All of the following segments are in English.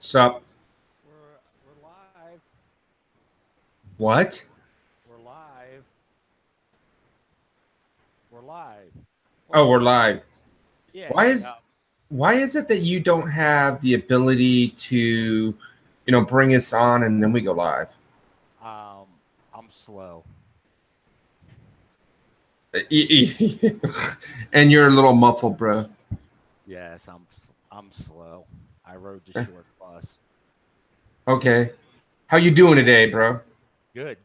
Sup? We're live. What? We're live. We're live. Oh, What? we're live. Yeah. Why is it that you don't have the ability to, bring us on and then we go live? I'm slow. And you're a little muffled, bro. Yes, I'm slow. I rode the short bus. Okay. How you doing today, bro? Good.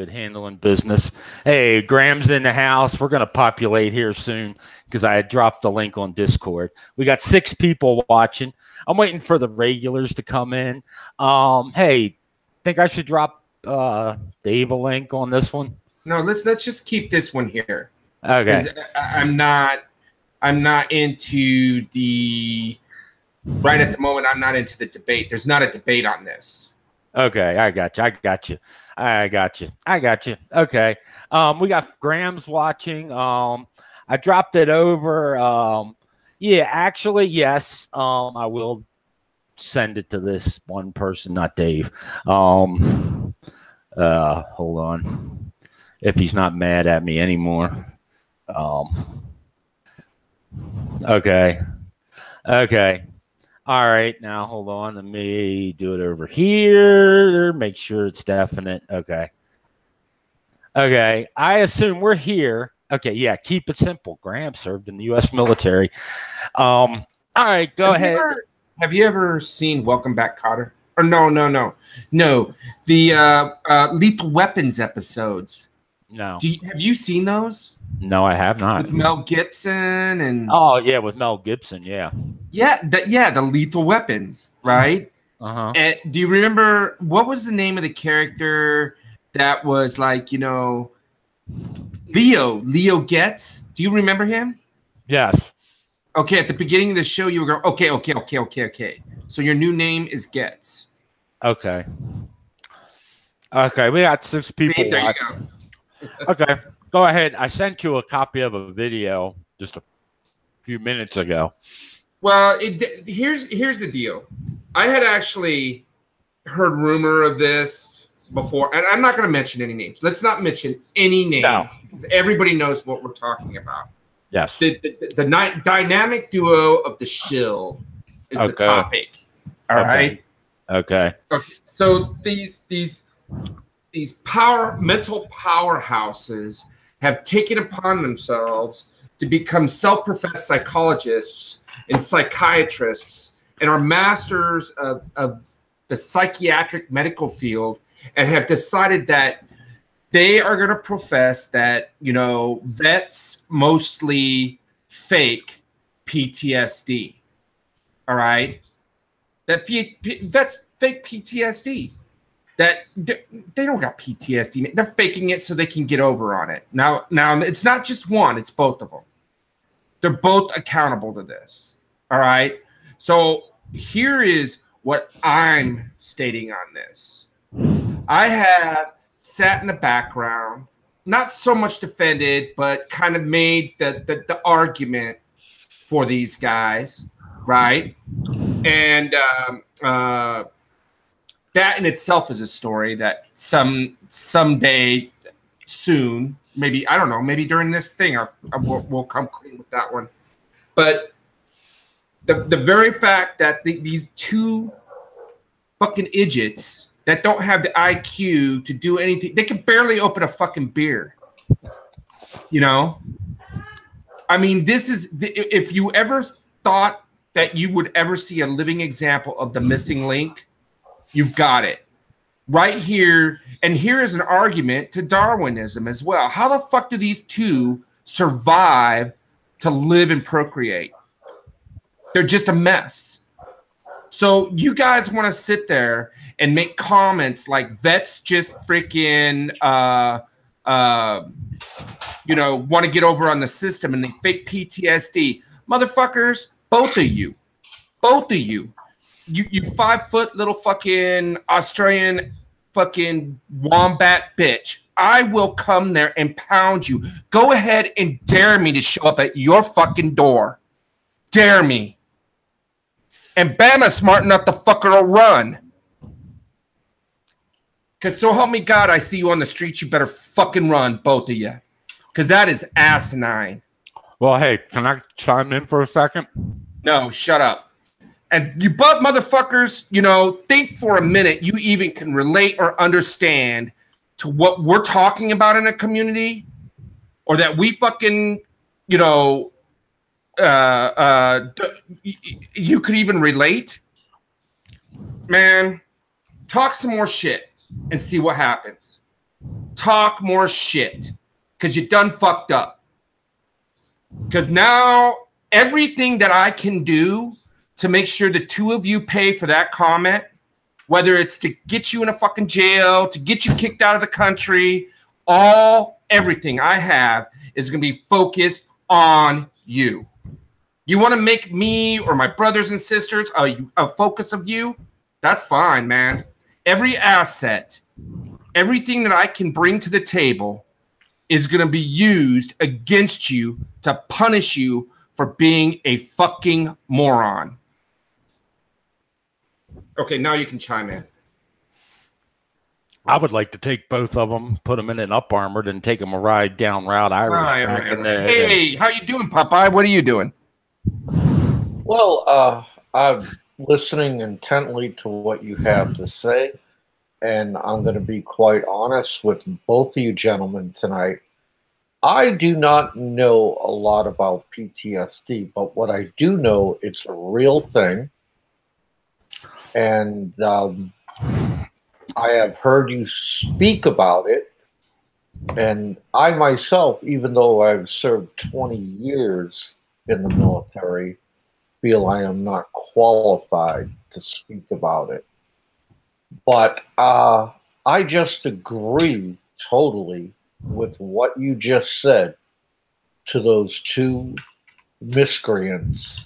Handling business. Hey, Graham's in the house. We're gonna populate here soon because I had dropped the link on Discord. We got 6 people watching. I'm waiting for the regulars to come in. Hey, think I should drop Dave a link on this one? No, let's just keep this one here Okay. because I'm not into the right at the moment. I'm not into the debate. There's not a debate on this. Okay, I got you. Okay. We got Graham's watching. I dropped it over. Yeah, actually, yes. I will send it to this one person, not Dave. Hold on. If he's not mad at me anymore. Okay. All right, now hold on. Let me do it over here. Make sure it's definite. Okay. I assume we're here. Okay, yeah, keep it simple. Graham served in the U.S. military. All right, go ahead. Have you ever seen Welcome Back, Kotter? Or no. The Lethal Weapons episodes. No. Have you seen those? No, I have not. With Mel Gibson and with Mel Gibson, yeah. The Lethal Weapons, right? Uh-huh. And do you remember what was the name of the character that was like, Leo Getz? Do you remember him? Yes. Okay, at the beginning of the show, you were going, okay. So your new name is Getz. Okay, we got 6 people. See, there you go. Okay, go ahead. I sent you a copy of a video just a few minutes ago. Well, here's the deal. I had actually heard rumor of this before, and I'm not going to mention any names. Let's not mention any names because everybody knows what we're talking about. Yes. The dynamic duo of the shill is the topic. All right. Okay. So these mental powerhouses have taken upon themselves to become self-professed psychologists and psychiatrists and are masters of the psychiatric medical field and have decided that they are going to profess that, vets mostly fake PTSD. All right. That vets fake PTSD. That they don't got PTSD. They're faking it so they can get over on it. Now it's not just one, it's both of them. They're both accountable to this. All right. So here is what I'm stating on this. I have sat in the background, not so much defended, but kind of made the argument for these guys, right? And that in itself is a story that someday soon, maybe, I don't know, maybe during this thing, we'll come clean with that one. But the very fact that these 2 fucking idiots that don't have the IQ to do anything, they can barely open a fucking beer. I mean, this is, if you ever thought that you would ever see a living example of the missing link, you've got it right here. And here is an argument to Darwinism as well. How the fuck do these 2 survive to live and procreate? They're just a mess. So you guys want to sit there and make comments like vets just freaking, want to get over on the system and they fake PTSD. Motherfuckers, both of you. You 5-foot little fucking Australian fucking wombat bitch. I will come there and pound you. Go ahead and dare me to show up at your fucking door. Dare me. And Bama's smart enough to fucker run. Because so help me God, I see you on the streets, you better fucking run, both of you. Because that is asinine. Well, hey, can I chime in for a second? No, shut up. And you butt motherfuckers, you know, think for a minute you even can relate or understand to what we're talking about in a community, or that we fucking, you know, you could even relate. Man, talk some more shit and see what happens. Talk more shit, because you done fucked up. Because now everything that I can do to make sure the two of you pay for that comment, whether it's to get you in a fucking jail, to get you kicked out of the country, everything I have is going to be focused on you. You want to make me or my brothers and sisters a focus of you? That's fine, man. Every asset, everything that I can bring to the table is going to be used against you to punish you for being a fucking moron. Okay, now you can chime in. I would like to take both of them, put them in an up armored, and take them a ride down Route Irish. Right. Hey, how you doing, Popeye? What are you doing? Well, I'm listening intently to what you have to say, and I'm going to be quite honest with both of you gentlemen tonight. I do not know a lot about PTSD, but what I do know, it's a real thing. And I have heard you speak about it. And I myself, even though I've served 20 years in the military, feel I am not qualified to speak about it. But I just agree totally with what you just said to those two miscreants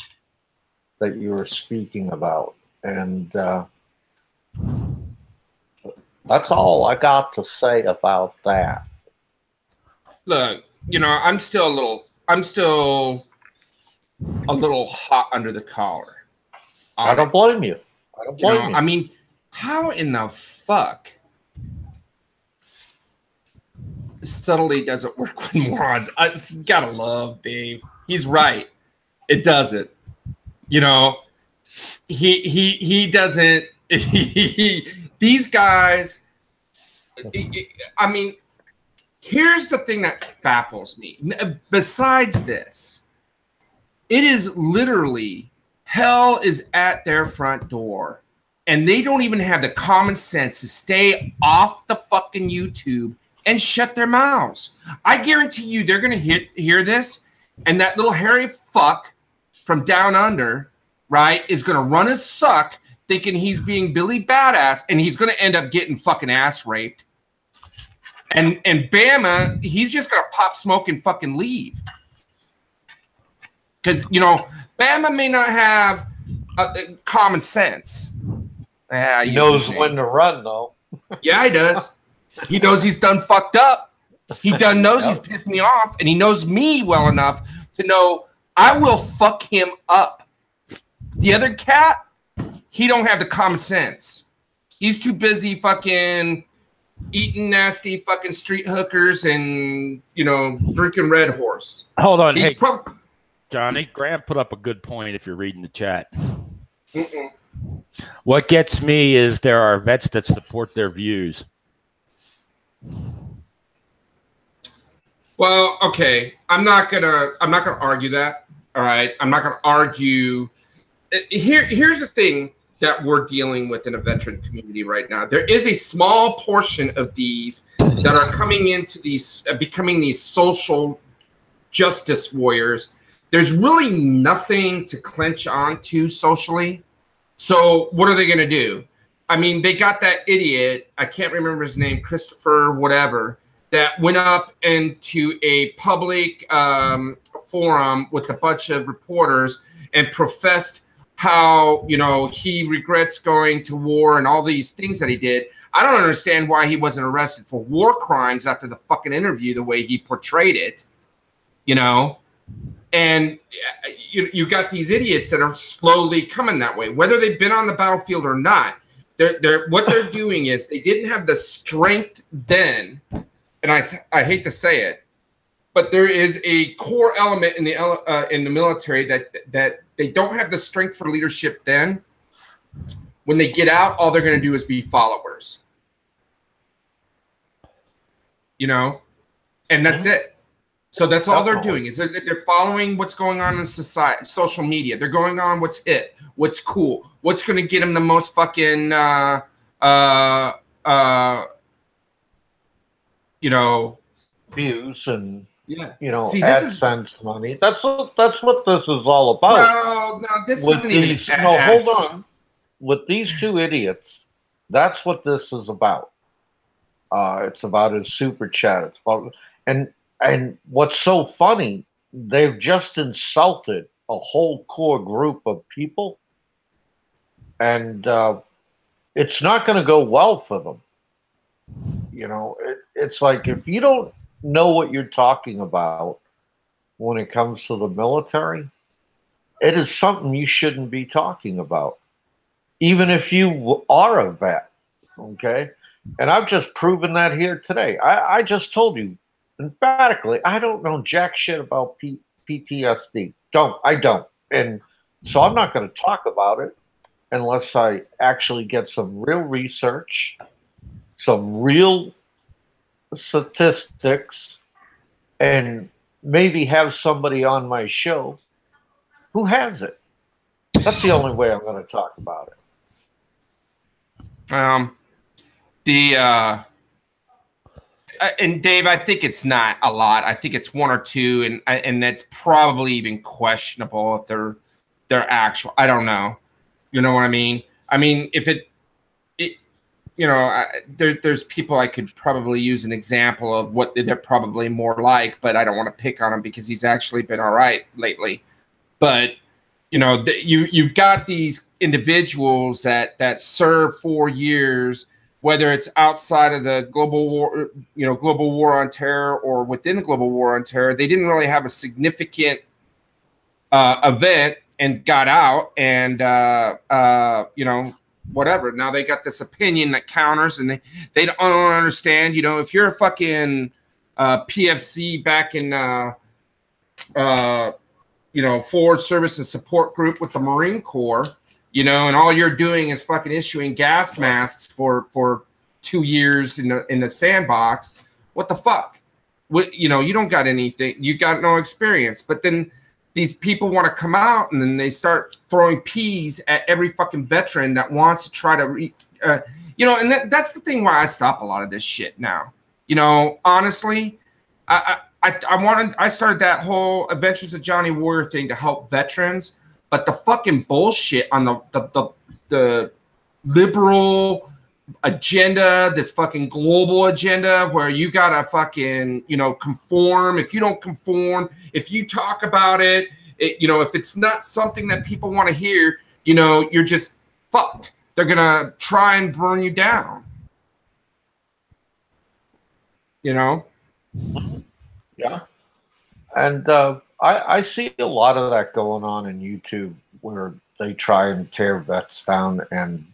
that you were speaking about. And that's all I got to say about that. Look, you know, I'm still a little hot under the collar. I don't blame you. I don't blame you. I mean, how in the fuck subtlety doesn't work with morons? You gotta love Dave. He's right. It doesn't. You know, he doesn't. These guys. I mean, here's the thing that baffles me. Besides this, it is literally hell is at their front door, and they don't even have the common sense to stay off the fucking YouTube and shut their mouths. I guarantee you they're going to hear this, and that little hairy fuck from down under, right, is going to run his suck thinking he's being Billy Badass, and he's going to end up getting fucking ass raped. And Bama, he's just going to pop smoke and fucking leave. Because, you know, Bama may not have common sense. He knows when to run, though. Yeah, he does. He knows he's done fucked up. He done knows he's pissed me off, and he knows me well enough to know I will fuck him up. The other cat, he don't have the common sense. He's too busy fucking eating nasty fucking street hookers and, you know, drinking Red Horse. Hold on. Hey, Johnny, Graham put up a good point if you're reading the chat. What gets me is there are vets that support their views. Well, okay. I'm not gonna argue that. All right. I'm not gonna argue. Here's the thing that we're dealing with in a veteran community right now. There is a small portion of these that are coming into these, becoming these social justice warriors. There's really nothing to clench onto socially. So what are they going to do? I mean, they got that idiot, I can't remember his name, Christopher whatever, that went up into a public forum with a bunch of reporters and professed how, you know, he regrets going to war and all these things that he did. I don't understand why he wasn't arrested for war crimes after the fucking interview, the way he portrayed it, you know? And you got these idiots that are slowly coming that way, whether they've been on the battlefield or not. What they're doing is they didn't have the strength then, and I hate to say it, but there is a core element in the military that they don't have the strength for leadership then. When they get out, all they're going to do is be followers. You know, and that's it. So that's all they're doing is they're following what's going on in society, social media. They're going on what's hip, what's cool, what's going to get them the most fucking, you know, views and yeah, you know, see, AdSense money. That's what this is all about. No, this isn't even. No, hold on. With these two idiots, that's what this is about. It's about his super chat. It's about and what's so funny, they've just insulted a whole core group of people, and it's not going to go well for them. You know, it's like if you don't know what you're talking about when it comes to the military, it is something you shouldn't be talking about, even if you are a vet. Okay? And I've just proven that here today. I just told you emphatically, I don't know jack shit about PTSD. I don't. And so I'm not going to talk about it unless I actually get some real research, some real statistics, and maybe have somebody on my show who has it. That's the only way I'm going to talk about it. And Dave, I think it's not a lot. I think it's one or two, and that's probably even questionable if they're actual. I don't know. You know what I mean? I mean, if it you know, there's people I could probably use an example of what they're probably more like, but I don't want to pick on him because he's actually been all right lately. But you know, you've got these individuals that serve 4 years. Whether it's outside of the global war on terror, or within the global war on terror, they didn't really have a significant event and got out and, you know, whatever. Now they got this opinion that counters, and they don't understand, you know, if you're a fucking PFC back in, you know, Forward Service and Support Group with the Marine Corps, you know, and all you're doing is fucking issuing gas masks for 2 years in the sandbox. What the fuck? What, you know, you don't got anything. You got no experience. But then these people want to come out, and then they start throwing peas at every fucking veteran that wants to try to, you know, and that's the thing why I stop a lot of this shit now. You know, honestly, I started that whole Adventures of Johnny Warrior thing to help veterans. But the fucking bullshit on the liberal agenda, this fucking global agenda where you gotta fucking, you know, conform. If you don't conform, if you talk about it, you know, if it's not something that people want to hear, you know, you're just fucked. They're gonna try and burn you down. You know? Yeah. And I see a lot of that going on in YouTube where they try and tear vets down, and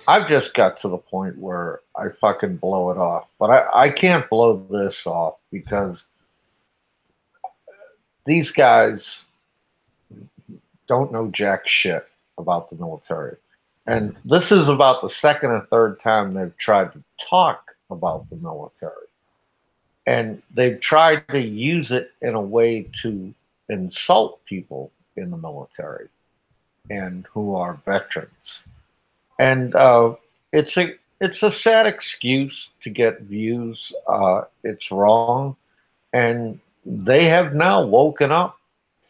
I've just got to the point where I fucking blow it off. But I can't blow this off because these guys don't know jack shit about the military. And this is about the second or third time they've tried to talk about the military. And they've tried to use it in a way to insult people in the military and who are veterans. And it's a sad excuse to get views. It's wrong. And they have now woken up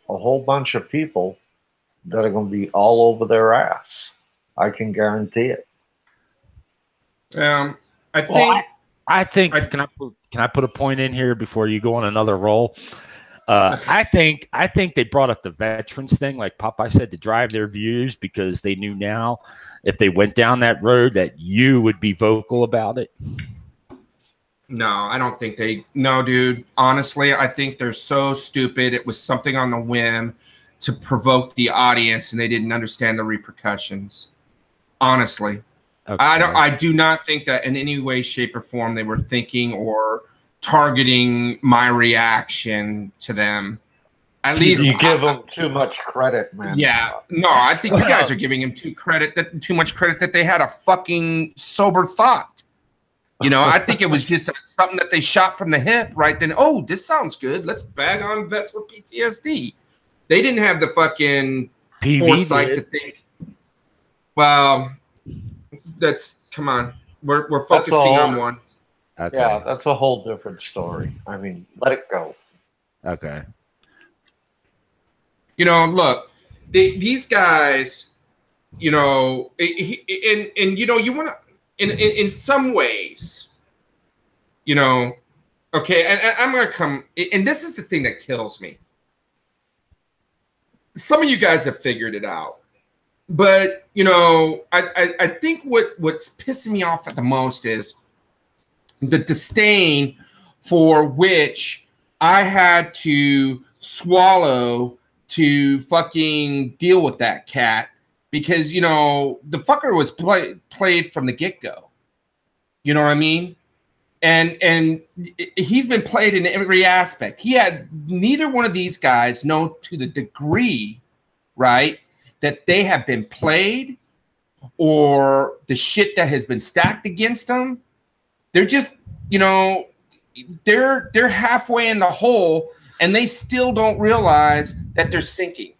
a whole bunch of people that are going to be all over their ass. I can guarantee it. I think can I put a point in here before you go on another roll? I think they brought up the veterans thing, like Popeye said, to drive their views because they knew now if they went down that road that you would be vocal about it. No, I don't think they. No, dude. Honestly, I think they're so stupid. It was something on the whim to provoke the audience, and they didn't understand the repercussions. Honestly, Okay. I do not think that in any way, shape, or form they were thinking or targeting my reaction to them. At least you give them too much credit, man. Yeah, no, I think you guys are giving him too much credit that they had a fucking sober thought. You know, I think it was just something that they shot from the hip right then. Oh, this sounds good. Let's bag on vets with PTSD. They didn't have the fucking foresight to think. Well, come on. We're focusing on one. Okay. Yeah, that's a whole different story. I mean, let it go. Okay. You know, look, these guys, you know, and you know, you want to, in some ways, you know, okay, and I'm going to come, and this is the thing that kills me. Some of you guys have figured it out, but, you know, I think what's pissing me off at the most is the disdain for which I had to swallow to fucking deal with that cat, because, you know, the fucker was played from the get-go. You know what I mean? And he's been played in every aspect. He had neither one of these guys know to the degree, right, that they have been played or the shit that has been stacked against them. They're just, you know, they're halfway in the hole, and they still don't realize that they're sinking.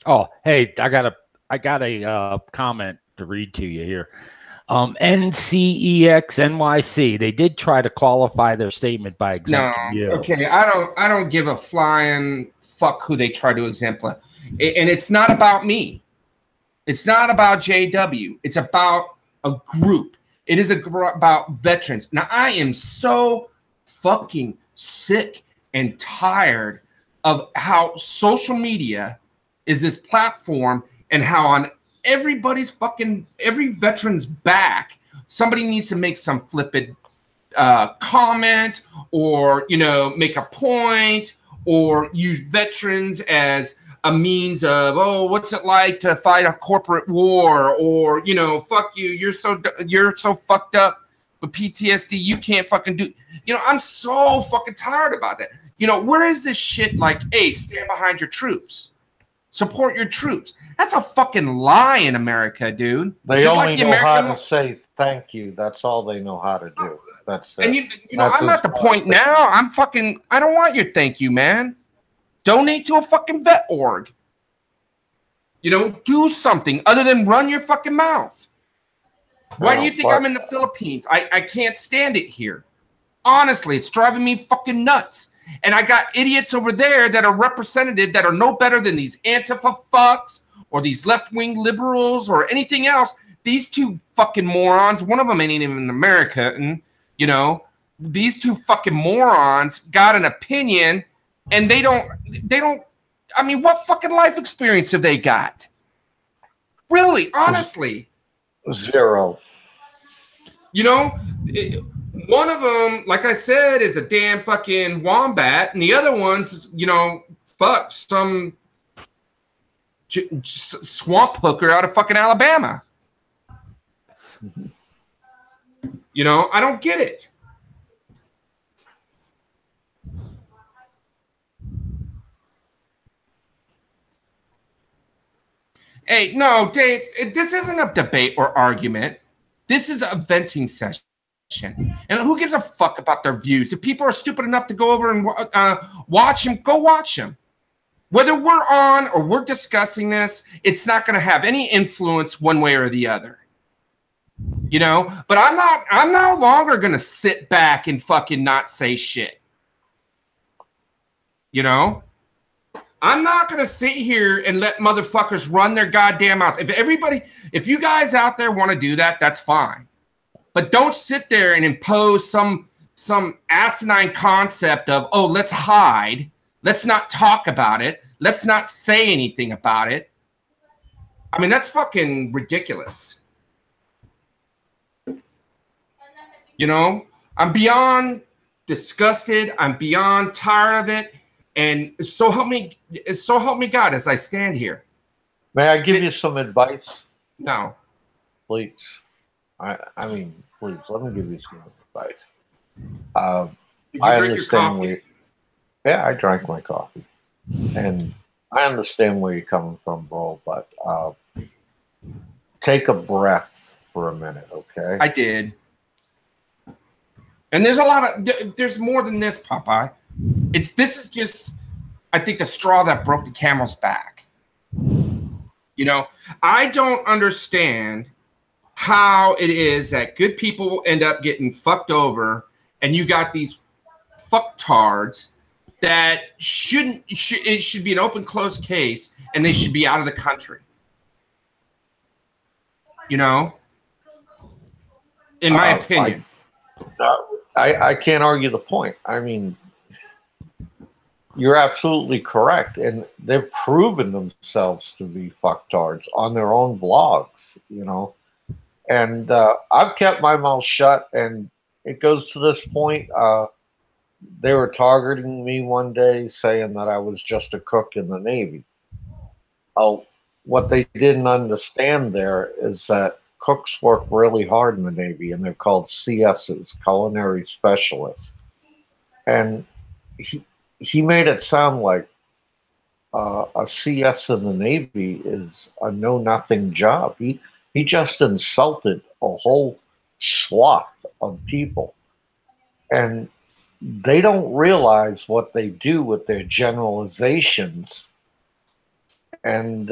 Oh, hey, I got a comment to read to you here. NCEX NYC, they did try to qualify their statement by exempting you. Okay, I don't give a flying fuck who they try to exemplify. And it's not about me. It's not about JW. It's about a group. It is about veterans. Now, I am so fucking sick and tired of how social media is this platform, and how on every veteran's back, somebody needs to make some flippant comment, or, you know, make a point, or use veterans as a means of, oh, what's it like to fight a corporate war, or, you know, fuck you, you're so fucked up with PTSD, you can't fucking do. You know, I'm so fucking tired about that. You know, where is this shit like, hey, stand behind your troops, support your troops? That's a fucking lie in America, dude. They just only like know how to say thank you. That's all they know how to do. That's it. And you know, I'm at the point now. I don't want your thank you, man. Donate to a fucking vet org. You know, do something other than run your fucking mouth. Why do you think I'm in the Philippines? I can't stand it here. Honestly, it's driving me fucking nuts. And I got idiots over there that are represented that are no better than these Antifa fucks or these left-wing liberals or anything else. These two fucking morons, one of them ain't even American, you know, these two fucking morons got an opinion, and they don't, I mean, what fucking life experience have they got? Really, honestly. Zero. You know, one of them, like I said, is a damn fucking wombat, and the other one's, you know, fuck, some swamp hooker out of fucking Alabama. You know, I don't get it. Hey, no, Dave, this isn't a debate or argument. This is a venting session. And who gives a fuck about their views? If people are stupid enough to go over and watch them, go watch them. Whether we're on or we're discussing this, it's not going to have any influence one way or the other. You know, but I'm no longer going to sit back and fucking not say shit. You know? I'm not going to sit here and let motherfuckers run their goddamn mouth. If you guys out there want to do that, that's fine. But don't sit there and impose some asinine concept of, oh, let's hide. Let's not talk about it. Let's not say anything about it. I mean, that's fucking ridiculous. You know, I'm beyond disgusted. I'm beyond tired of it. And so help me God as I stand here. May I give you some advice, No. please? I mean, please, let me give you some advice. Did you I drink your understand coffee? yeah, I drank my coffee. And I understand where you're coming from, bro, but take a breath for a minute, okay? I did. And there's more than this, Popeye. This is just, I think, the straw that broke the camel's back. You know, I don't understand how it is that good people end up getting fucked over, and you got these fucktards that it should be an open closed case, and they should be out of the country. You know, in my opinion. I can't argue the point. I mean, you're absolutely correct, and they've proven themselves to be fucktards on their own blogs, you know. And I've kept my mouth shut, and it goes to this point. They were targeting me one day, saying that I was just a cook in the Navy. Oh, what they didn't understand there is that cooks work really hard in the Navy, and they're called CSs, culinary specialists. And he made it sound like a CS in the Navy is a know-nothing job. He just insulted a whole swath of people, and they don't realize what they do with their generalizations. And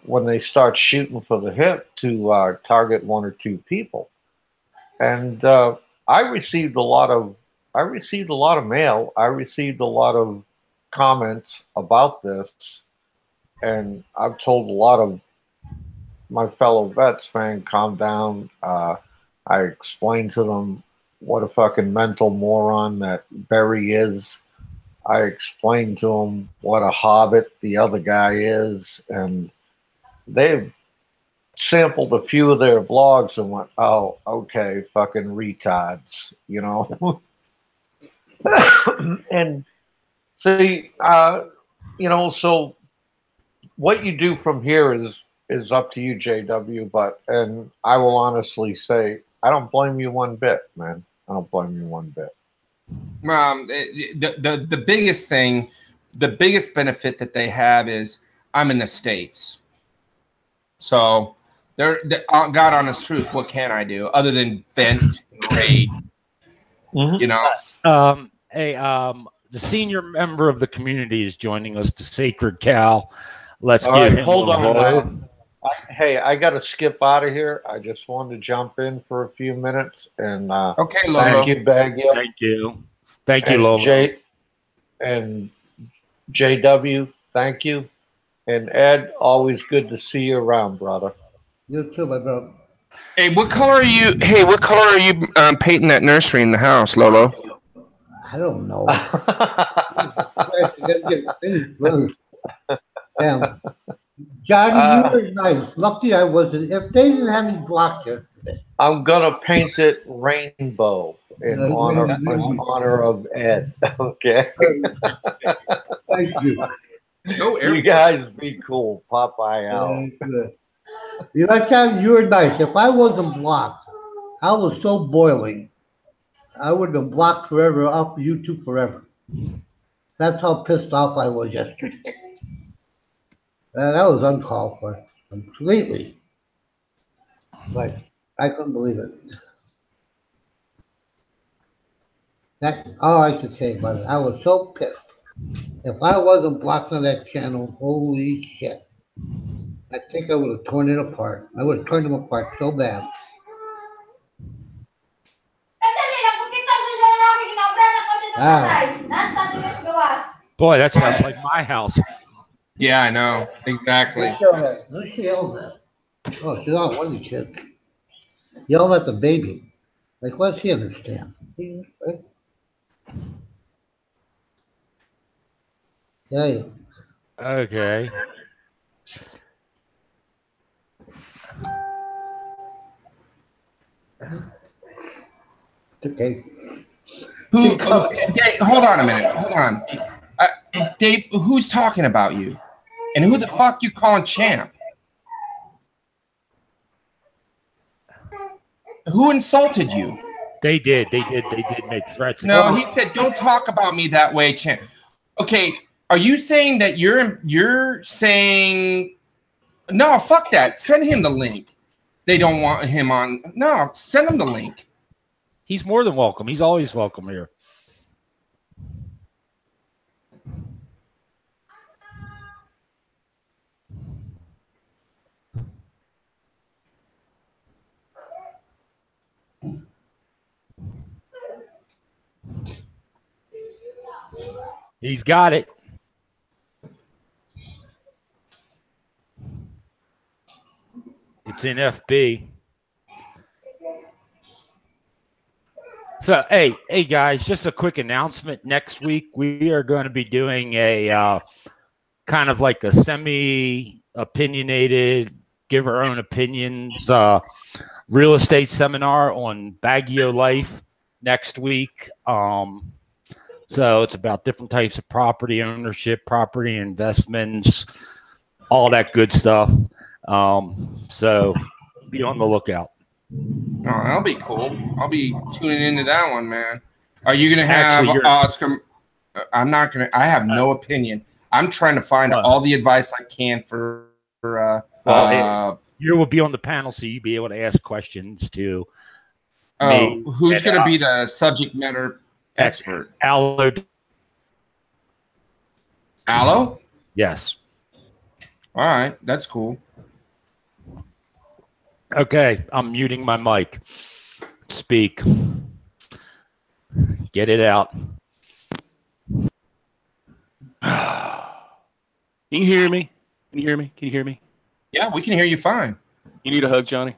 when they start shooting for the hip to target one or two people, and I received a lot of mail. I received a lot of comments about this, and I've told a lot of my fellow vets, man, calm down. I explained to them what a fucking mental moron that Barry is. I explained to them what a hobbit the other guy is, and they've sampled a few of their blogs and went, "Oh, okay, fucking retards," you know. And see, you know, so what you do from here is up to you, JW. But and I will honestly say, I don't blame you one bit, man. I don't blame you one bit. The biggest thing, the biggest benefit that they have is I'm in the States. So God honest truth, what can I do other than vent and rage? Mm-hmm. You know? The senior member of the community is joining us, the Sacred Cow. Let's All give right, him hold a on. vote. Hey, I got to skip out of here. I just wanted to jump in for a few minutes, and Okay, Lolo. thank you, Baggio. Thank you, And Lolo. and JW, thank you. And Ed, always good to see you around, brother. You too, my brother. Hey, what color are you? Hey, what color are you painting that nursery in the house, Lolo? I don't know. Damn. Johnny, you were nice. Lucky I wasn't. If they didn't have me blocked yesterday. I'm gonna paint it rainbow in honor of Ed. Okay. Thank you. No, You guys be cool. Popeye out. You know, Johnny, you were nice. If I wasn't blocked, I was so boiling. I would have been blocked forever, off YouTube forever. That's how pissed off I was yesterday. That was uncalled for, completely. Like, I couldn't believe it. That's all I could say about it. I was so pissed. If I wasn't blocked on that channel, holy shit. I think I would have torn it apart. I would have torn them apart so bad. Boy, that sounds like my house. Yeah, I know. Exactly. Who's she yelling at? Oh, she's not one of these kids. Yelling at the baby. Like, what does she understand? Yeah. Okay. Okay. Who? She comes- Okay, hold on a minute. Hold on. Dave, who's talking about you? And who the fuck you calling champ? Who insulted you? They did make threats. No, he said, "Don't talk about me that way, champ." Okay, are you saying that you're saying no? Fuck that. Send him the link. They don't want him on. No, send him the link. He's more than welcome. He's always welcome here. He's got it. It's in FB. So, hey guys, just a quick announcement. Next week, we are going to be doing a kind of like a semi-opinionated, give our own opinions, real estate seminar on Baguio Life next week. So it's about different types of property ownership, property investments, all that good stuff. So be on the lookout. Oh, that'll be cool. I'll be tuning into that one, man. Are you gonna have Actually, Oscar? I'm not gonna. I have no opinion. I'm trying to find all the advice I can for. You will be on the panel, so you'll be able to ask questions to. Who's going to be the subject matter expert? Aloe. Aloe? Yes. All right, that's cool. Okay, I'm muting my mic. Speak. Get it out. Can you hear me? Can you hear me? Can you hear me? Yeah, we can hear you fine. You need a hug, Johnny?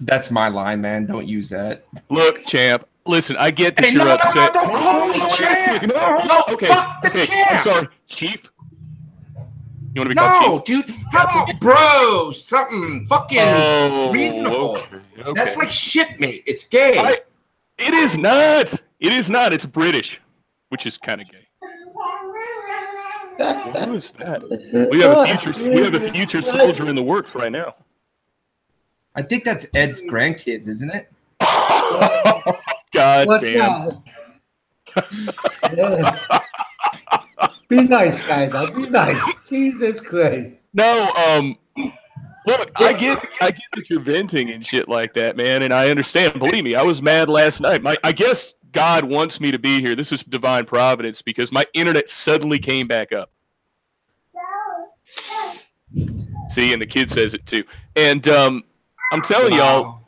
That's my line, man. Don't use that. Look, champ. Listen, I get that Hey, you're no, upset. No, don't call me champ. No, okay, fuck the okay. champ. I'm sorry, Chief. You want to be called Chief? Dude. How about bro? Something fucking reasonable. Okay. That's like shipmate. It's gay. It is not. It is not. It's British, which is kind of gay. What is that? We have a future soldier in the works right now. I think that's Ed's grandkids, isn't it? God What's damn. Yeah. Be nice, guys. Now. Be nice. Jesus Christ. No, look, I get that you're venting and shit like that, man, and I understand. Believe me, I was mad last night. I guess God wants me to be here. This is divine providence because my internet suddenly came back up. See, and the kid says it too. And I'm telling y'all,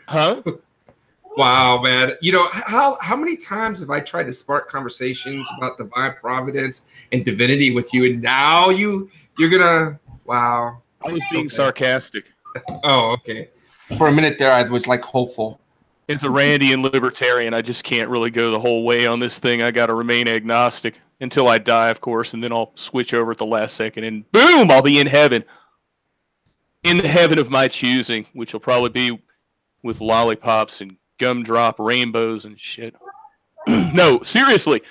huh? Wow, man. You know, how many times have I tried to spark conversations about divine providence and divinity with you, and now you're gonna wow. I was being sarcastic. Oh, okay. For a minute there, I was like hopeful. As a Randian libertarian, I just can't really go the whole way on this thing. I got to remain agnostic until I die, of course, and then I'll switch over at the last second, and boom, I'll be in heaven. In the heaven of my choosing, which will probably be with lollipops and gumdrop rainbows and shit. No, seriously.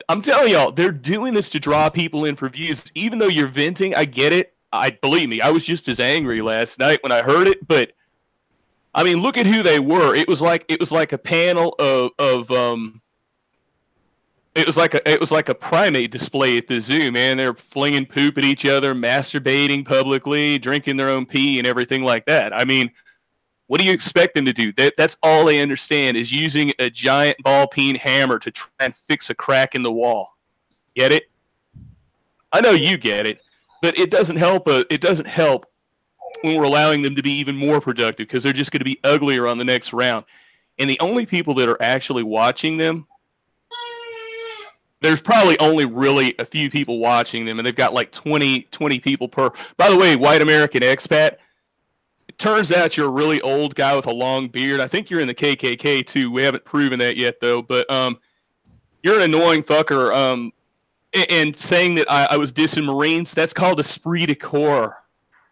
I'm telling y'all, they're doing this to draw people in for views. Even though you're venting, I get it. Believe me, I was just as angry last night when I heard it, but I mean, look at who they were. It was like a panel of it was like a primate display at the zoo, man. They're flinging poop at each other, masturbating publicly, drinking their own pee and everything like that. I mean, what do you expect them to do? That's all they understand is using a giant ball peen hammer to try and fix a crack in the wall. Get it? I know you get it, but it doesn't help. It doesn't help when we're allowing them to be even more productive because they're just going to be uglier on the next round. And the only people that are actually watching them, there's probably only really a few people watching them, and they've got like 20 people per. By the way, white American expat, it turns out you're a really old guy with a long beard. I think you're in the KKK too. We haven't proven that yet, though. But you're an annoying fucker. And saying that I was dissing Marines, that's called esprit de corps.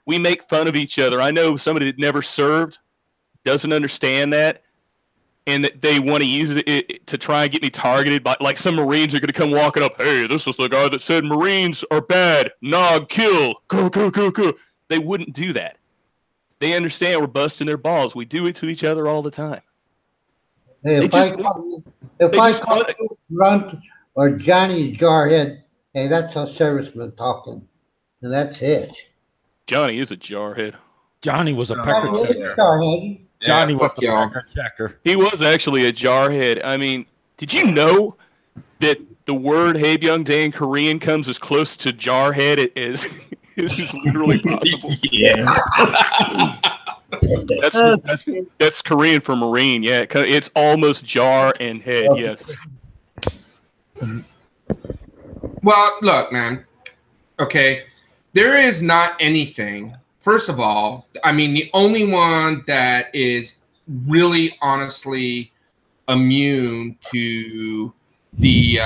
We make fun of each other. I know somebody that never served doesn't understand that. and that they want to use it to try and get me targeted by, like, some Marines are going to come walking up. Hey, this is the guy that said Marines are bad. Nog, kill. Go, go, go, go. They wouldn't do that. They understand we're busting their balls. We do it to each other all the time. Hey, if I call you Grunt or Johnny Jarhead, hey, that's a serviceman talking, and that's it. Johnny is a jarhead. Johnny was a pecker Oh, checker. Jarhead. Johnny was fuck the y'all. pecker checker. He was actually a jarhead. I mean, did you know that the word Haebyung-dae in Korean comes as close to jarhead as is literally possible? Yeah. That's Korean for Marine. Yeah, it's almost jar and head. Yes. Well, look, man. Okay, there is not anything. First of all, I mean, the only one that is really, honestly immune to the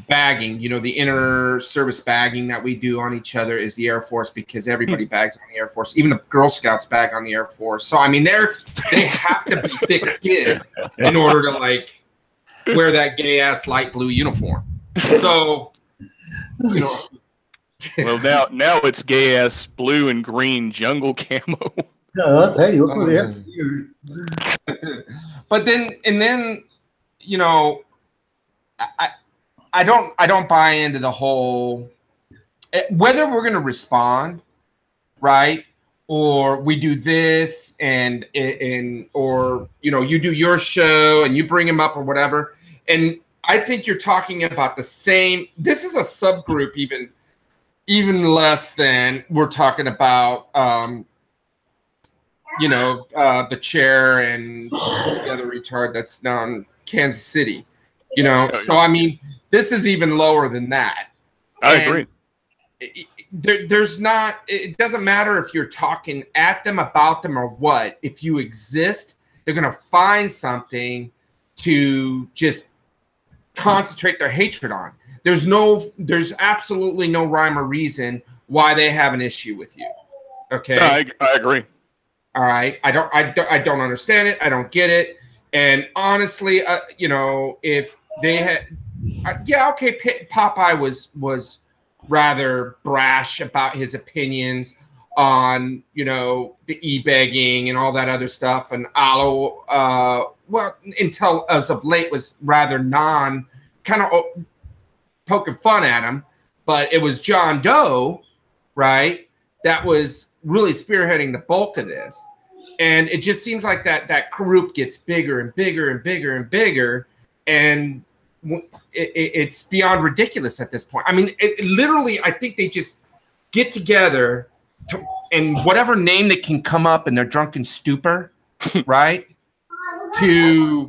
bagging, the inner service bagging that we do on each other is the Air Force, because everybody bags on the Air Force. Even the Girl Scouts bag on the Air Force. So, I mean, they have to be thick-skinned in order to, like, wear that gay-ass light blue uniform. So, Well, now it's gay ass blue and green jungle camo. Yeah, I'll tell you. But then, I don't buy into the whole whether we're gonna respond, right? Or we do this and or you do your show and you bring him up or whatever. And I think you're talking about the same. This is a subgroup even less than we're talking about the chair and the other retard that's down Kansas City. So I mean, this is even lower than that. I agree. There's not. It doesn't matter if you're talking at them, about them, or what. If you exist, they're gonna find something to just concentrate their hatred on. There's absolutely no rhyme or reason why they have an issue with you. Okay, I agree. All right, I don't understand it. I don't get it. And honestly, if they had, Popeye was rather brash about his opinions on the e-begging and all that other stuff, and Aloe, until as of late was rather kind of poking fun at him, but it was John Doe, right, that was really spearheading the bulk of this. And it just seems like that group gets bigger and bigger and bigger and bigger, and it's beyond ridiculous at this point. I mean, literally, I think they just get together and whatever name they can come up in their drunken stupor, right, to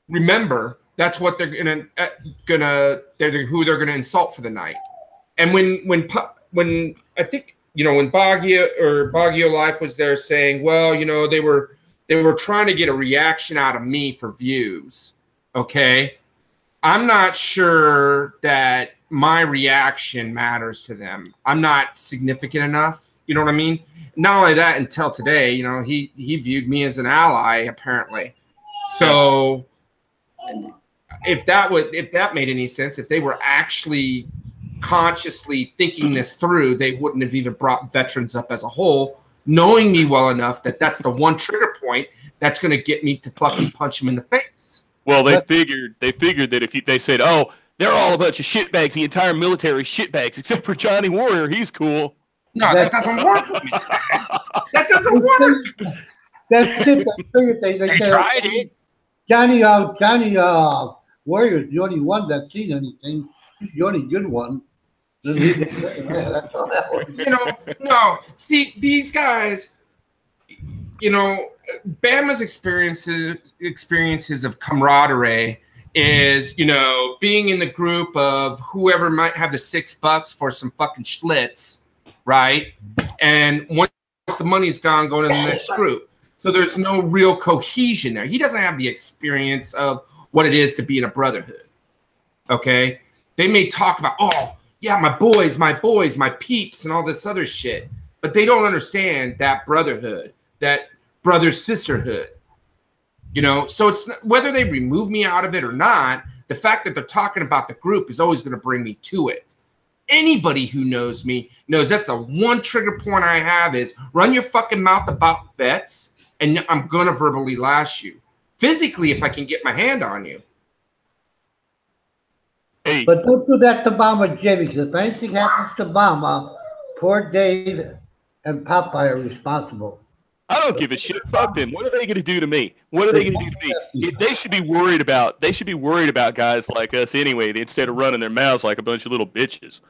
remember that's what they're who they're gonna insult for the night. And when I think when Baguio Life was there saying, well, they were trying to get a reaction out of me for views. Okay, I'm not sure that my reaction matters to them. I'm not significant enough. You know what I mean? Not only that, until today, he viewed me as an ally, apparently. So if that made any sense, if they were actually consciously thinking this through, they wouldn't have even brought veterans up as a whole, knowing me well enough that that's the one trigger point that's going to get me to fucking punch him in the face. Well, they figured that if they said, oh, they're all a bunch of shitbags, the entire military shitbags, except for Johnny Warrior, he's cool. No, that doesn't work. That doesn't work. That's it. They tried it. Johnny Warrior's the only one that's seen anything. He's the only good one. That's all that was. No. See, these guys, Bama's experiences of camaraderie is, being in the group of whoever might have the $6 for some fucking Schlitz, right? And once the money's gone, go to the next group. So there's no real cohesion there. He doesn't have the experience of what it is to be in a brotherhood. Okay? They may talk about, oh, yeah, my boys, my peeps, and all this other shit. But they don't understand that brotherhood, that brother-sisterhood, So it's whether they remove me out of it or not, the fact that they're talking about the group is always going to bring me to it. Anybody who knows me knows that's the one trigger point I have is run your fucking mouth about vets, and I'm going to verbally lash you. Physically, if I can get my hand on you. Hey, But don't do that to Mama Jimmy, because if anything happens to Mama, poor Dave and Popeye are responsible. I don't give a shit. Fuck them. What are they going to do to me? What are they going to do to me? They should be worried about. They should be worried about guys like us anyway. Instead of running their mouths like a bunch of little bitches.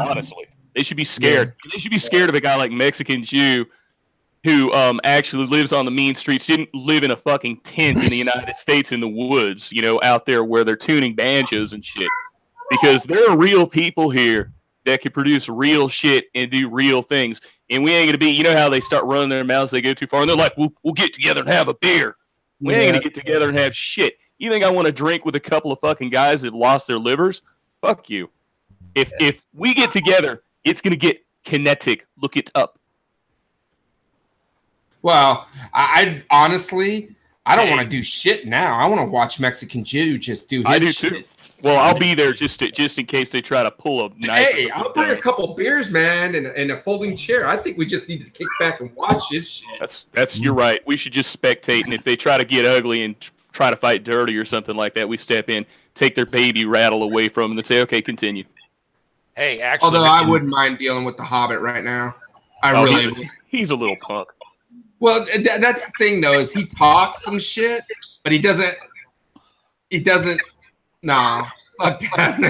Honestly, they should be scared. Yeah. They should be scared of a guy like Mexican Jew, who actually lives on the mean streets. Didn't live in a fucking tent in the United States in the woods. Out there where they're tuning banjos and shit. Because there are real people here that can produce real shit and do real things. And we ain't going to be, how they start running their mouths, they go too far, and they're like, we'll get together and have a beer. We ain't going to get together and have shit. You think I want to drink with a couple of fucking guys that lost their livers? Fuck you. If we get together, it's going to get kinetic. Look it up. Well, I honestly, I don't want to do shit now. I want to watch Mexican Jew just do his I do shit. Too. Well, I'll be there just in case they try to pull a knife. Hey, I'll bring a couple beers, man, and a folding chair. I think we just need to kick back and watch this shit. That's you're right. We should just spectate, and if they try to get ugly and try to fight dirty or something like that, we step in, take their baby rattle away from them, and say, "Okay, continue." Hey, actually, although I wouldn't mind dealing with the Hobbit right now. I really would. He's a little punk. Well, that's the thing, though, is he talks some shit, but he doesn't. Nah, fuck that.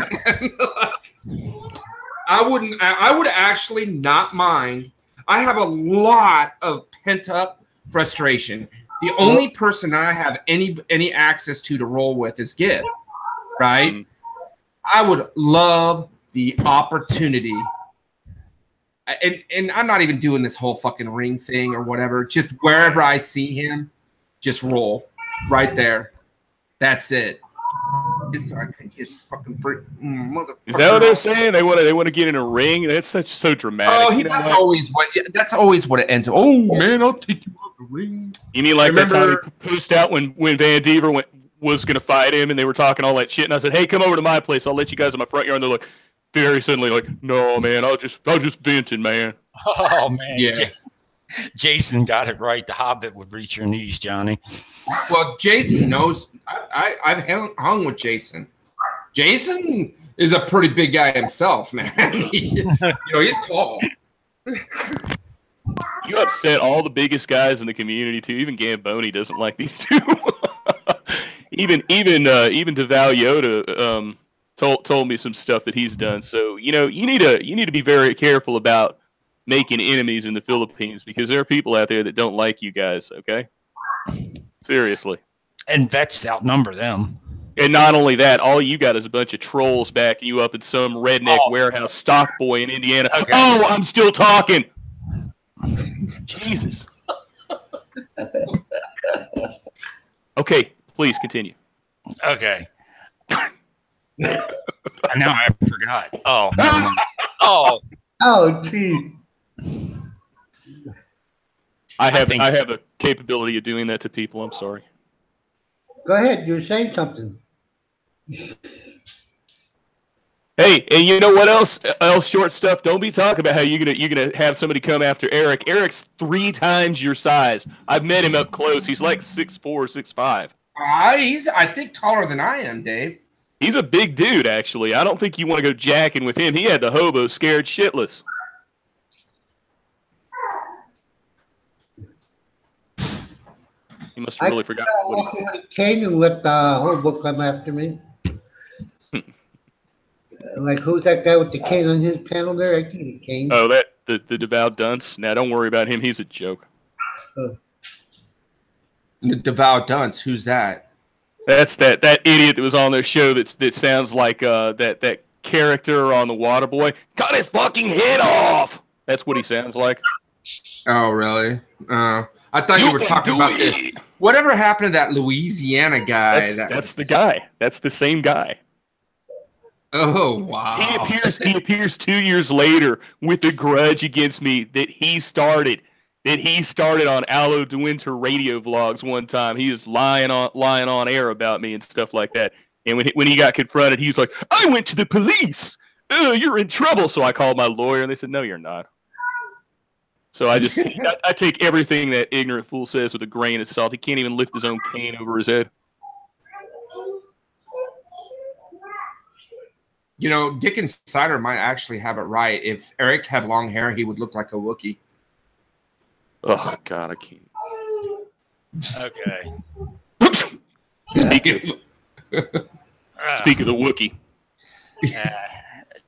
I would actually not mind. I have a lot of pent up frustration. The only person I have any access to roll with is Gib, right? Mm-hmm. I would love the opportunity. And I'm not even doing this whole fucking ring thing or whatever. Just wherever I see him, just roll right there. That's it. Is that what they're saying? They want to get in a ring. That's so dramatic. Oh, that's always what it ends. Oh man, I'll take you off the ring. You mean like that time he pushed out when Van Deaver was going to fight him, and they were talking all that shit, and I said, "Hey, come over to my place. I'll let you guys in my front yard." And they're like, very suddenly, like, "No, man, I was just venting, man." Oh man, yeah. Jason got it right. The Hobbit would reach your knees, Johnny. Well, Jason knows. I've hung with Jason. Jason is a pretty big guy himself, man. He's tall. You upset all the biggest guys in the community too. Even Gamboni doesn't like these two. even DeVal Yoda told me some stuff that he's done. So you need to be very careful about making enemies in the Philippines, because there are people out there that don't like you guys. Okay, seriously. And vets outnumber them. And not only that, all you got is a bunch of trolls backing you up in some redneck warehouse stock boy in Indiana. Okay. Oh, I'm still talking. Jesus. Okay, please continue. Okay. Now I forgot. Oh, gee. I have a capability of doing that to people. I'm sorry. Go ahead. You were saying something. Hey, and you know what else short stuff? Don't be talking about how you're gonna have somebody come after Eric. Eric's 3 times your size. I've met him up close. He's like 6'4", 6'5". He's I think taller than I am, Dave. He's a big dude, actually. I don't think you want to go jacking with him. He had the hobo scared shitless. He must have really forgotten. I walk with a cane and let the hobo come after me. Like, who's that guy with the cane on his panel there? I need a cane. Oh, the devout dunce. Now, don't worry about him. He's a joke. The devout dunce. Who's that? That's that idiot that was on their show. That sounds like that character on The Waterboy. Cut his fucking head off. That's what he sounds like. Oh, really? I thought you were talking about this. Whatever happened to that Louisiana guy? That's the guy. That's the same guy. Oh, wow. He appears 2 years later with a grudge against me that he started, that he started on Aloe de Winter radio vlogs one time. He was lying on air about me and stuff like that. And when he got confronted, he was like, "I went to the police. You're in trouble." So I called my lawyer, and they said, "No, you're not." So I take everything that ignorant fool says with a grain of salt. He can't even lift his own cane over his head. You know, Dick Insider might actually have it right. If Eric had long hair, he would look like a Wookiee. Oh God, I can't. Okay. Speak of the Wookiee.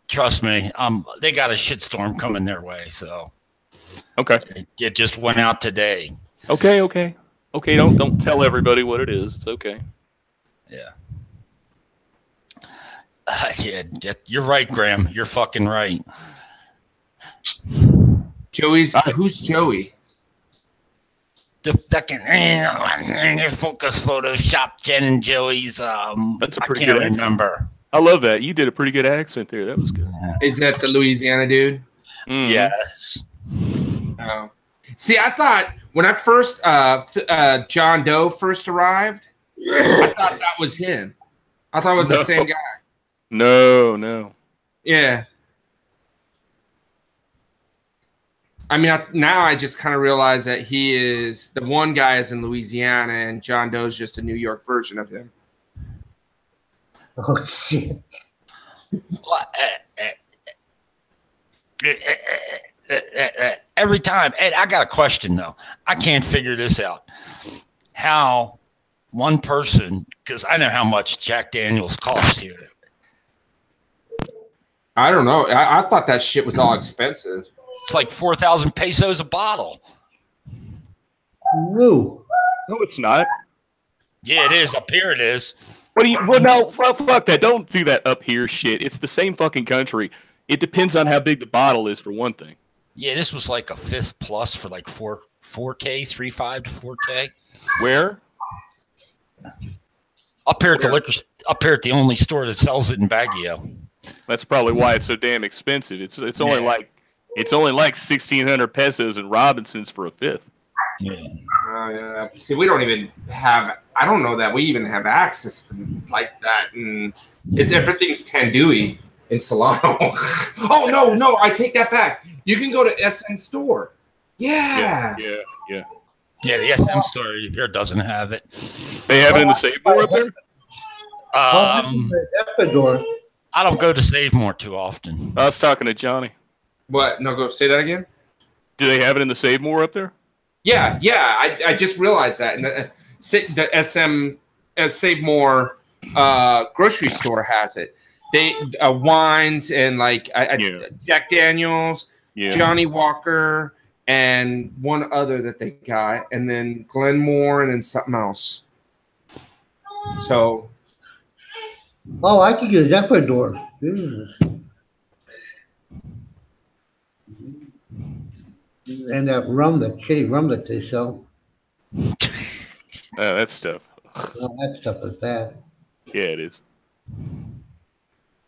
Trust me, they got a shitstorm coming their way, so Okay. it just went out today. Okay. Don't tell everybody what it is. It's okay. Yeah. Yeah, you're right, Graham. You're fucking right. Joey's who's Joey? The fucking focus Photoshop Jen and Joey's. That's a pretty I can't good remember. I love that. You did a pretty good accent there. That was good. Is that the Louisiana dude? Mm. Yes. Oh. See, I thought when I first John Doe first arrived, I thought that was him. I thought it was the same guy. No. Yeah. I mean, now I just kind of realize that he is the one guy is in Louisiana, and John Doe's just a New York version of him. Oh shit! Every time, Ed, I got a question though. I can't figure this out. How one person, because I know how much Jack Daniels costs here. I don't know. I thought that shit was all expensive. It's like 4,000 pesos a bottle. Woo! No, it's not. Yeah, it is. Up here it is. What do you? Well, no, fuck that. Don't do that up here shit. It's the same fucking country. It depends on how big the bottle is, for one thing. Yeah, this was like a fifth plus for like 4K, 3.5 to 4K. Where? Up here at the liquor. Up here at the only store that sells it in Baguio. That's probably why it's so damn expensive. It's only like 1,600 pesos in Robinsons for a fifth. Yeah. Yeah. See, we don't even have. I don't know that we even have access to like that, and it's everything's Tandui in Solano. Oh no! I take that back. You can go to SM Store. Yeah. Yeah. Yeah, the SM store here doesn't have it. They have it in the Save More up there? Ecuador. I don't go to Save More too often. I was talking to Johnny. What? No, go say that again. Do they have it in the Save More up there? Yeah. I just realized that, and the SM Save More grocery store has it. They wines and like Jack Daniels, Johnny Walker, and one other that they got, and then Glenmore, and then something else. So. Oh, I could get an Ecuador. Jesus. And that rum, that shitty rum that they sell. That stuff. Oh, that stuff is bad. Yeah, it is.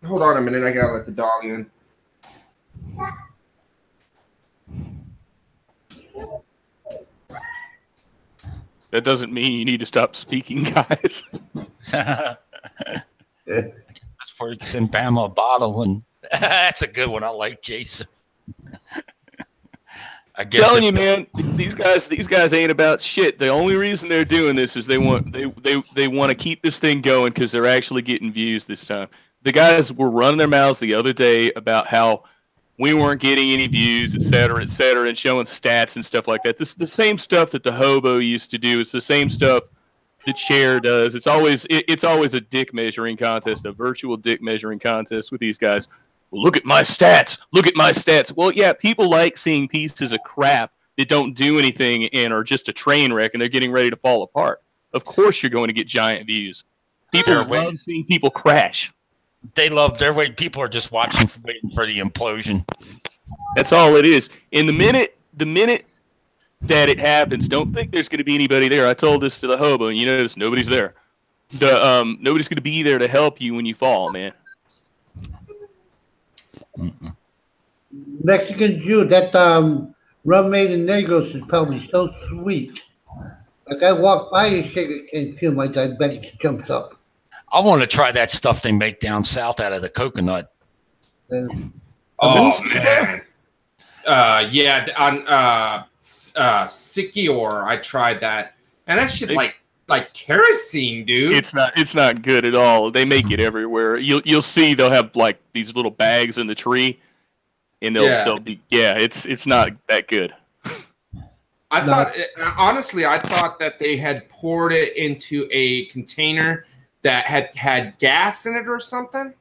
Hold on a minute. I gotta let the dog in. That doesn't mean you need to stop speaking, guys. That's where you can send Bama a bottle, and that's a good one. I like Jason. I guess telling you, man, these guys ain't about shit. The only reason they're doing this is they want to keep this thing going because they're actually getting views this time. The guys were running their mouths the other day about how we weren't getting any views, et cetera, and showing stats and stuff like that. This is the same stuff that the hobo used to do. It's the same stuff the chair does. It's always a dick measuring contest, a virtual dick measuring contest with these guys. Well, look at my stats. Look at my stats. Well, yeah, people like seeing pieces of crap that don't do anything and are just a train wreck, and they're getting ready to fall apart. Of course, you're going to get giant views. People love seeing people crash. They love their way. People are just watching, waiting for the implosion. That's all it is. And the minute that it happens, don't think there's going to be anybody there. I told this to the hobo, and you notice nobody's there. Nobody's going to be there to help you when you fall, man. Mexican Jew, that Rum made in Negros is probably so sweet. Like I walk by a sugar cane, feel my diabetic jumps up. I want to try that stuff they make down south out of the coconut. And Oh man. Yeah, on Sikior, I tried that, and that shit like kerosene, dude. It's not good at all. They make it everywhere. You'll see they'll have like these little bags in the tree, and they'll be it's not that good. I thought honestly, I thought that they had poured it into a container that had gas in it or something.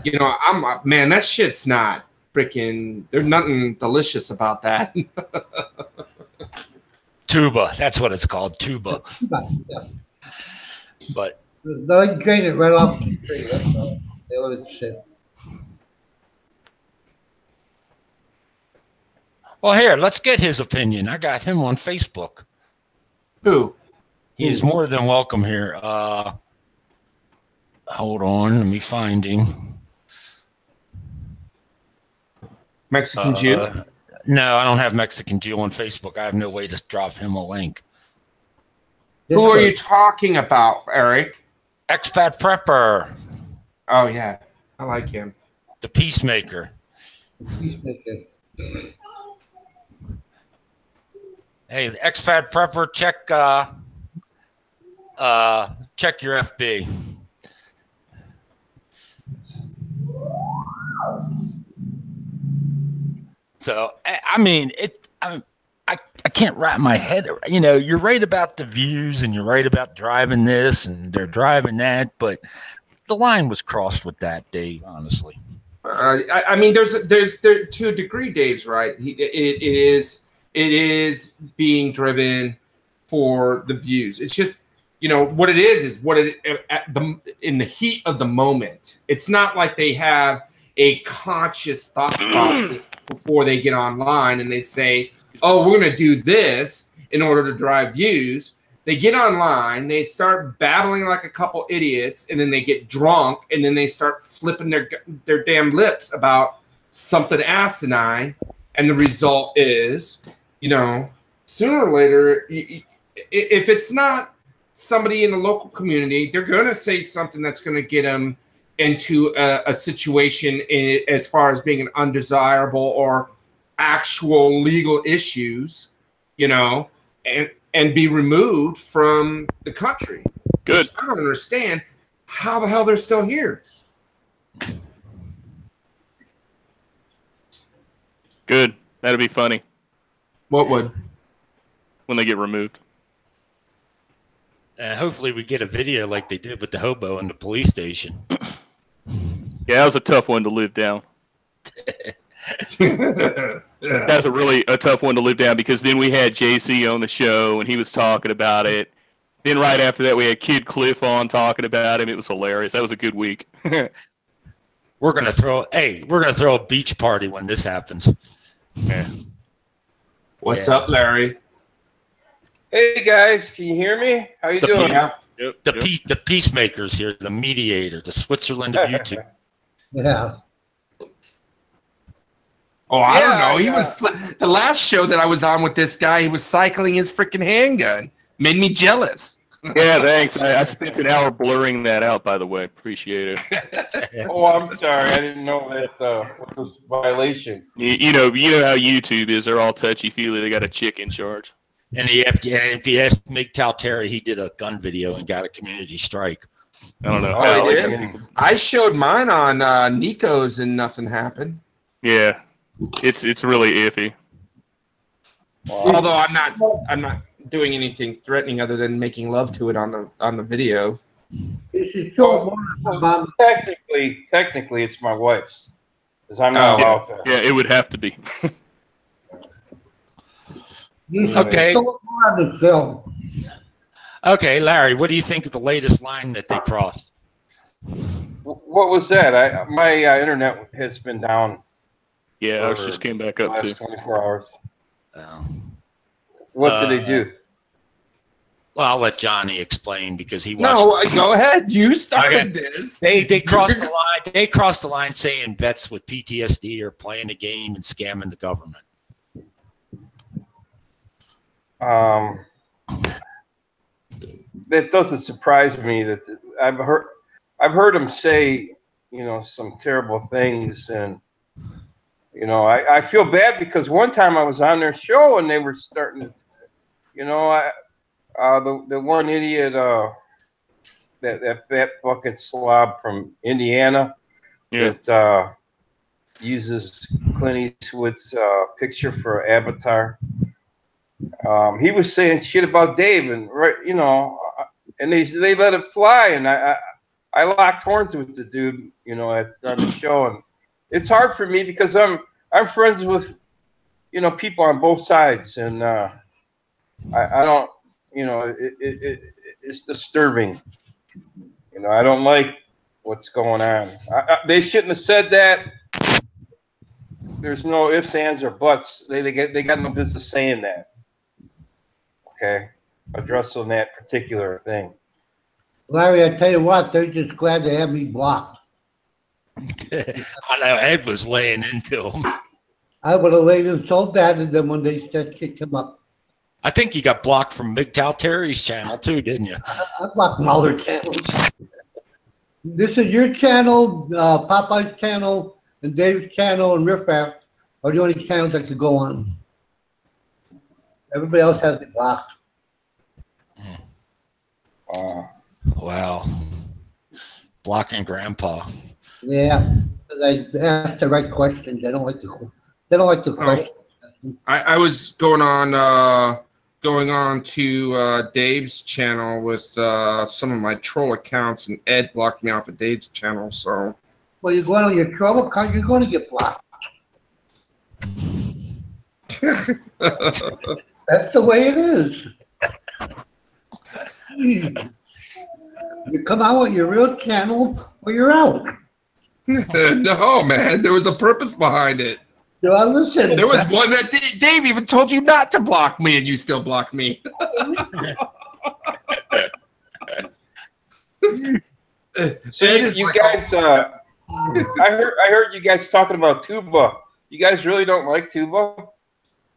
You know, man, that shit's not freaking. There's nothing delicious about that. Tuba, that's what it's called, tuba. yeah. But They drain it right off the tree. That's all. They let it sit. well, here, let's get his opinion. I got him on Facebook. Who? He's more than welcome here. Hold on, let me find him. Mexican Jew? No, I don't have Mexican Jew on Facebook. I have no way to drop him a link. Who are you talking about, Eric? Expat Prepper, Oh yeah, I like him. the Peacemaker. Peacemaker. Hey, the Expat Prepper, check your FB. So I mean, I can't wrap my head around. You know, you're right about the views, and you're right about driving this, and they're driving that, but the line was crossed with that, Dave. Honestly, I mean, there's to a degree, Dave's right. It is being driven for the views. It's just, you know, what it is what it in the heat of the moment. It's not like they have a conscious thought process before they get online and they say, oh, we're going to do this in order to drive views. They get online, they start babbling like a couple idiots, and then they get drunk, and then they start flipping their damn lips about something asinine. And the result is, you know, sooner or later, if it's not somebody in the local community, they're going to say something that's going to get them into a situation as far as being an undesirable or actual legal issues, you know, and be removed from the country. Good. I don't understand how the hell they're still here. Good. That'd be funny What would? when they get removed. hopefully we get a video like they did with the hobo in the police station. Yeah, that was a tough one to live down. That's a tough one to live down, because then we had JC on the show and he was talking about it. Then right after that we had Kid Cliff on talking about him. It was hilarious. That was a good week. We're gonna throw a beach party when this happens. Yeah. What's up, Larry? Hey guys, can you hear me? How you doing? Yeah. Yep, The peacemakers here, the mediator, the Switzerland of YouTube. Yeah. Oh, I don't Yeah, know. He yeah. was the last show that I was on with this guy. He was cycling his freaking handgun. Made me jealous. Yeah, thanks. I spent an hour blurring that out, by the way. Appreciate it. Oh, I'm sorry. I didn't know that what was violation. You know how YouTube is. They're all touchy-feely. They got a chick in charge. And if you ask MGTOW Terry, he did a gun video and got a community strike. I don't know. Oh, he yeah. did? I showed mine on Nico's and nothing happened. Yeah, it's really iffy. Although I'm not doing anything threatening other than making love to it on the video. You should show more about Technically, it's my wife's, because I'm not allowed to. Yeah, it would have to be. you should Okay. show more on the film. Okay, Larry, what do you think of the latest line that they crossed? What was that? My internet has been down Yeah, ours just came back the up too. last 24 hours. Oh. What did they do? Well, I'll let Johnny explain because he watched. No, go ahead. You started Okay. this. They crossed the line. They crossed the line saying vets with PTSD are playing the game and scamming the government. that doesn't surprise me. That I've heard him say, some terrible things, and I feel bad because one time I was on their show and they were starting to, the one idiot, that fat bucket slob from Indiana, that uses Clint Eastwood's picture for Avatar. He was saying shit about Dave, and and they let it fly, and I locked horns with the dude, on the show, and it's hard for me because I'm friends with people on both sides, and I don't, it's disturbing. I don't like what's going on. They shouldn't have said that. There's no ifs, ands, or buts. They got no business saying that. Okay, addressing that particular thing. Larry, I tell you what, they're just glad to have me blocked. I know Ed was laying into him. I would have laid him so bad at them when they said kick him up. I think you got blocked from Big Tal Terry's channel too, didn't you? I blocked all their channels. This is your channel, Popeye's channel, and Dave's channel, and Riff Raff are the only channels that could go on. Everybody else has it blocked. Wow. Blocking Grandpa. Yeah, because I asked the right questions. They don't like the questions. I was going on to Dave's channel with some of my troll accounts, and Ed blocked me off of Dave's channel. So, well, you're going on your troll account, you're going to get blocked. That's the way it is. You come out with your real channel, or you're out. No, man, there was a purpose behind it. No, listen. There was one that Dave even told you not to block me, and you still blocked me. So you guys, I heard you guys talking about tuba. You guys really don't like tuba? Not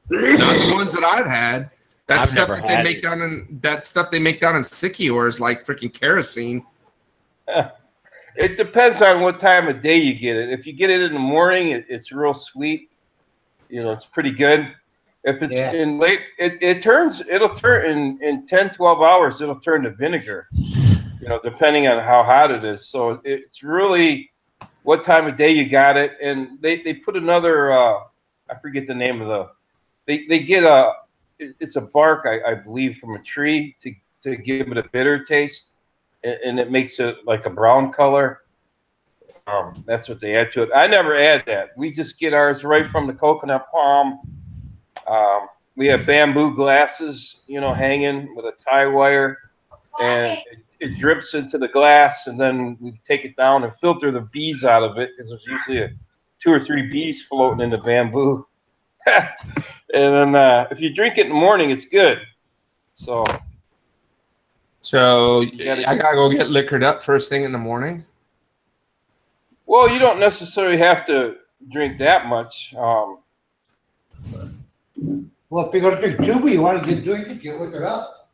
the ones that I've had. That I've stuff never that they had make it. down in Sycamore is like freaking kerosene. It depends on what time of day you get it. If you get it in the morning, it's real sweet. It's pretty good. If it's in late, it'll turn in 10, 12 hours, it'll turn to vinegar, depending on how hot it is. So it's really what time of day you got it. And they put another, I forget the name of they get it's a bark, I believe, from a tree to give it a bitter taste. And it makes it like a brown color. That's what they add to it. I never add that. We just get ours right from the coconut palm. We have bamboo glasses, hanging with a tie wire, and it drips into the glass, and then we take it down and filter the bees out of it because there's usually 2 or 3 bees floating in the bamboo. And then if you drink it in the morning, it's good. So I gotta go get liquored up first thing in the morning. Well, you don't necessarily have to drink that much. Well, if you're going to drink tuba, you want to drink it, you lick it up.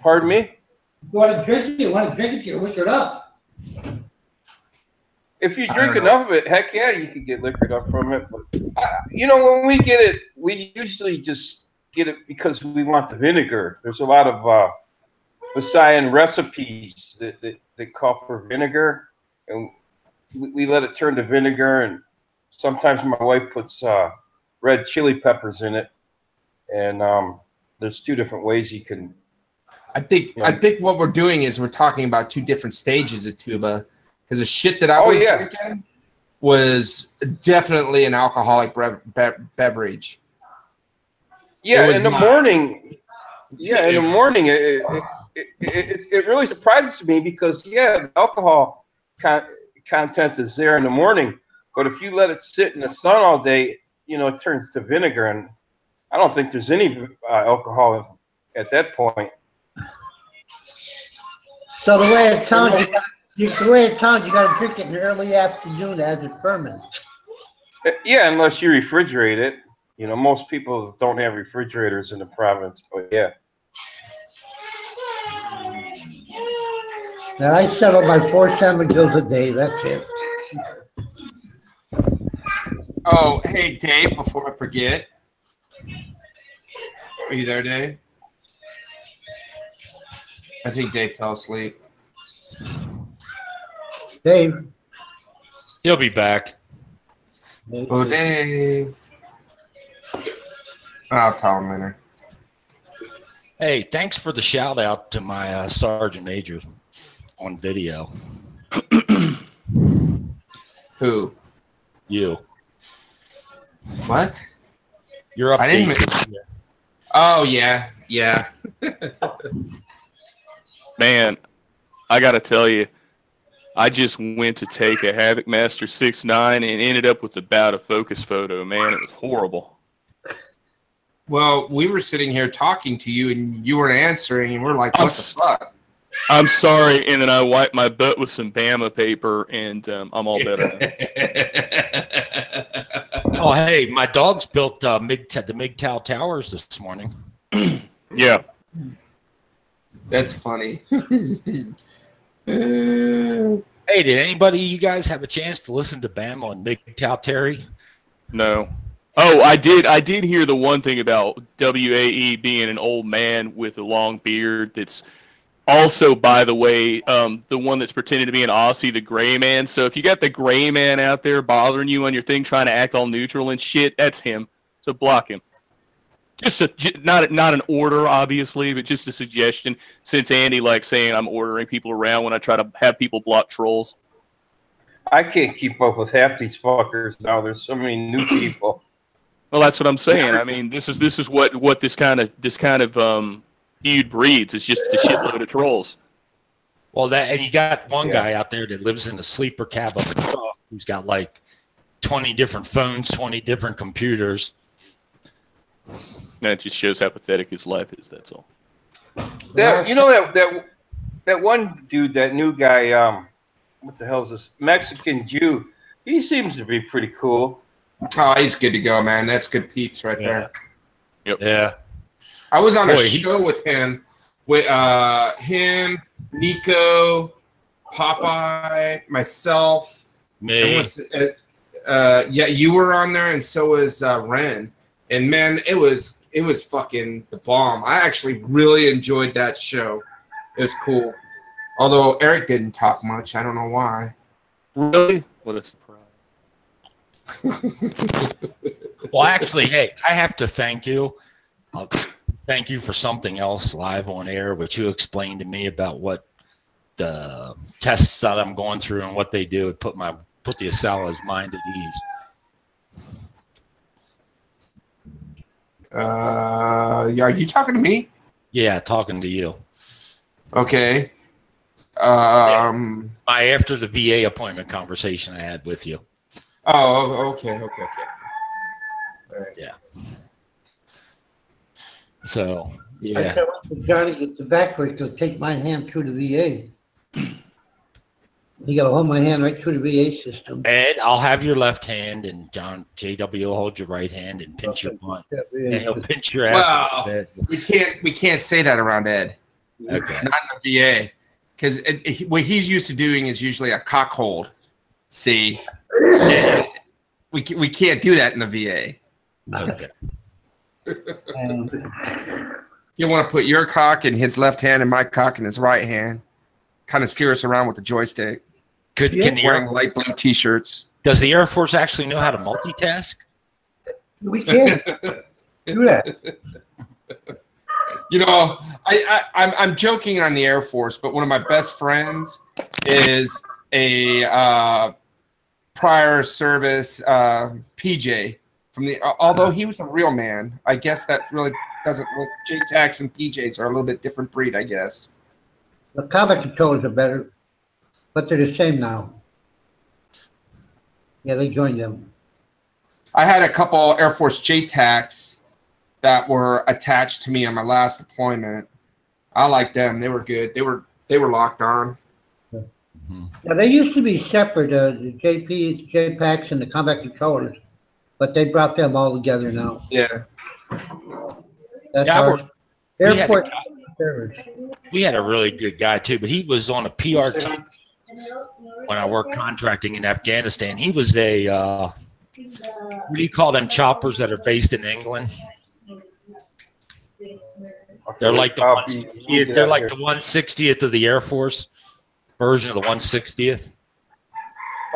Pardon me? If you want to drink it, you lick it up. If you drink enough of it, heck yeah, you can get liquored up from it. But, when we get it, we usually just get it because we want the vinegar. There's a lot of Visayan recipes that call for vinegar, and we let it turn to vinegar, and sometimes my wife puts red chili peppers in it, and there's 2 different ways you can. I think what we're doing is we're talking about 2 different stages of tuba, because the shit that I was drinking was definitely an alcoholic beverage. Yeah, in the morning. Yeah, in the morning, it really surprises me because the alcohol content is there in the morning, but if you let it sit in the sun all day, it turns to vinegar, and I don't think there's any alcohol at that point. So the way it sounds, you got to drink it in the early afternoon as it ferments. Yeah, unless you refrigerate it. You know, most people don't have refrigerators in the province, but yeah. And I settle my 4 salmon gills a day. That's it. Oh, hey, Dave, before I forget. Are you there, Dave? I think Dave fell asleep. Dave. He'll be back. Oh, Dave. I'll tell him later. Hey, thanks for the shout out to my Sergeant Major on video. Who? You. What? You're up. I didn't. Oh yeah, yeah. Man, I gotta tell you, I just went to take a Havoc Master 6.9 and ended up with a bout of focus photo. Man, it was horrible. Well, we were sitting here talking to you, and you weren't answering, and we're like, "What the fuck?" I'm sorry, and then I wiped my butt with some Bama paper, and I'm all better now. Oh, hey, my dogs built the MGTOW Towers this morning. Yeah. That's funny. Hey, did anybody you guys have a chance to listen to Bama and MGTOW Terry? No. Oh, I did hear the one thing about WAE being an old man with a long beard that's also, by the way, the one that's pretending to be an Aussie, the gray man. So if you got the gray man out there bothering you on your thing, trying to act all neutral and shit, that's him. So block him. Not an order, obviously, but just a suggestion. Since Andy likes saying I'm ordering people around when I try to have people block trolls. I can't keep up with half these fuckers now. There's so many new people. Well, that's what I'm saying. I mean, this is what this kind of feud breeds. It's just a shitload of trolls. Well, and you got one guy out there that lives in the sleeper cab of a truck who's got like 20 different phones, 20 different computers. That just shows how pathetic his life is. That's all. That one dude, that new guy, what the hell is this? Mexican Jew. He seems to be pretty cool. Oh, he's good to go, man. That's good peeps right there. Yep. Yeah. I was on a show with him, him, Nico, Popeye, myself. Me. Yeah, you were on there, and so was Ren. And man, it was fucking the bomb. I actually really enjoyed that show. It was cool. Although Eric didn't talk much. I don't know why. Really? What a surprise. Well, actually, hey, I have to thank you. Thank you for something else live on air, which you explained to me about what the tests that I'm going through and what they do. It put the Asalla's mind at ease. Are you talking to me? Yeah, talking to you. Okay. My after the VA appointment conversation I had with you. Oh, okay. All right. Yeah. So, I yeah. said, well, Johnny, get the back break to take my hand through the VA. You got to hold my hand right through the VA system. Ed, I'll have your left hand, and John JW will hold your right hand and pinch your butt. And he'll pinch your ass. Well, we can't say that around Ed. Okay. Not in the VA, because what he's used to doing is usually a cock hold. See, we can't do that in the VA. Okay. You want to put your cock in his left hand and my cock in his right hand. Kind of steer us around with the joystick. Wearing light blue T-shirts. Does the Air Force actually know how to multitask? We can't do that. You know, I'm joking on the Air Force, but one of my best friends is a prior service PJ from the. Although he was a real man, I guess that really doesn't. JTACs and PJs are a little bit different breed, I guess. The combat controllers are better, but they're the same now. Yeah, they joined them. I had a couple Air Force JTACs that were attached to me on my last deployment. I liked them. They were good. They were locked on. Yeah, they used to be separate, the JPACs and the combat controllers. but they brought them all together now. Yeah. That's Yeah, our we had a airport guy- service. We had a really good guy too, but he was on a PR team when I worked contracting in Afghanistan. He was a what do you call them choppers that are based in England? They're like the they're like the 160th of the Air Force version of the 160th.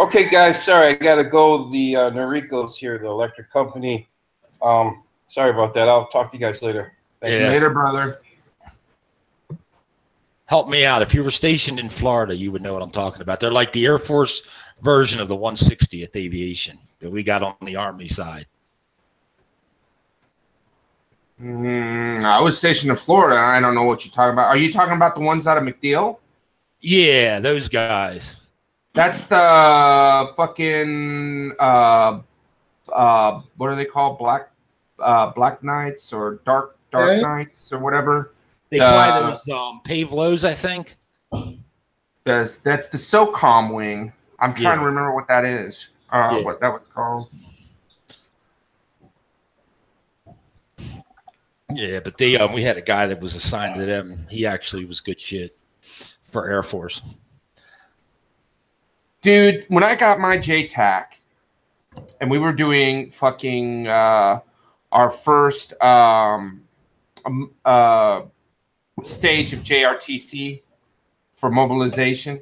Okay, guys, sorry, I gotta go. The Noricos here, the electric company. Sorry about that. I'll talk to you guys later. Yeah. Later, brother. Help me out. If you were stationed in Florida, you would know what I'm talking about. They're like the Air Force version of the 160th Aviation that we got on the Army side. I was stationed in Florida. I don't know what you're talking about. Are you talking about the ones out of MacDill? Yeah, those guys. That's the fucking what are they called? Black Knights or Dark Right. Knights or whatever. They fly those Pavlos, I think. That's the SOCOM wing. I'm trying Yeah. to remember what that is. Yeah. What that was called. Yeah, but we had a guy that was assigned to them. He actually was good shit for Air Force. Dude, when I got my JTAC and we were doing fucking our first stage of JRTC for mobilization,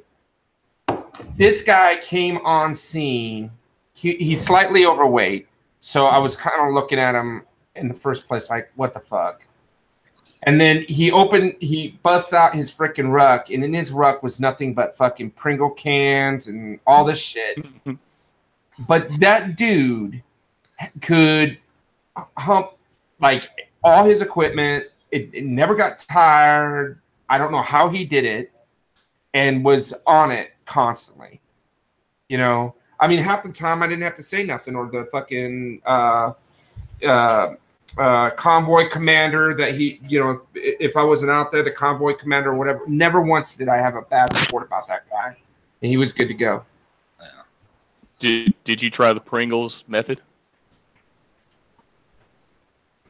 this guy came on scene. He's slightly overweight, so I was kind of looking at him in the first place like, what the fuck? And then he busts out his freaking ruck, and in his ruck was nothing but fucking Pringle cans and all this shit. But that dude could hump like all his equipment. It never got tired. I don't know how he did it, and was on it constantly. You know, I mean, half the time I didn't have to say nothing, or the fucking convoy commander that he, you know, if I wasn't out there, the convoy commander or whatever, never once did I have a bad report about that guy. And he was good to go. Did you try the Pringles method?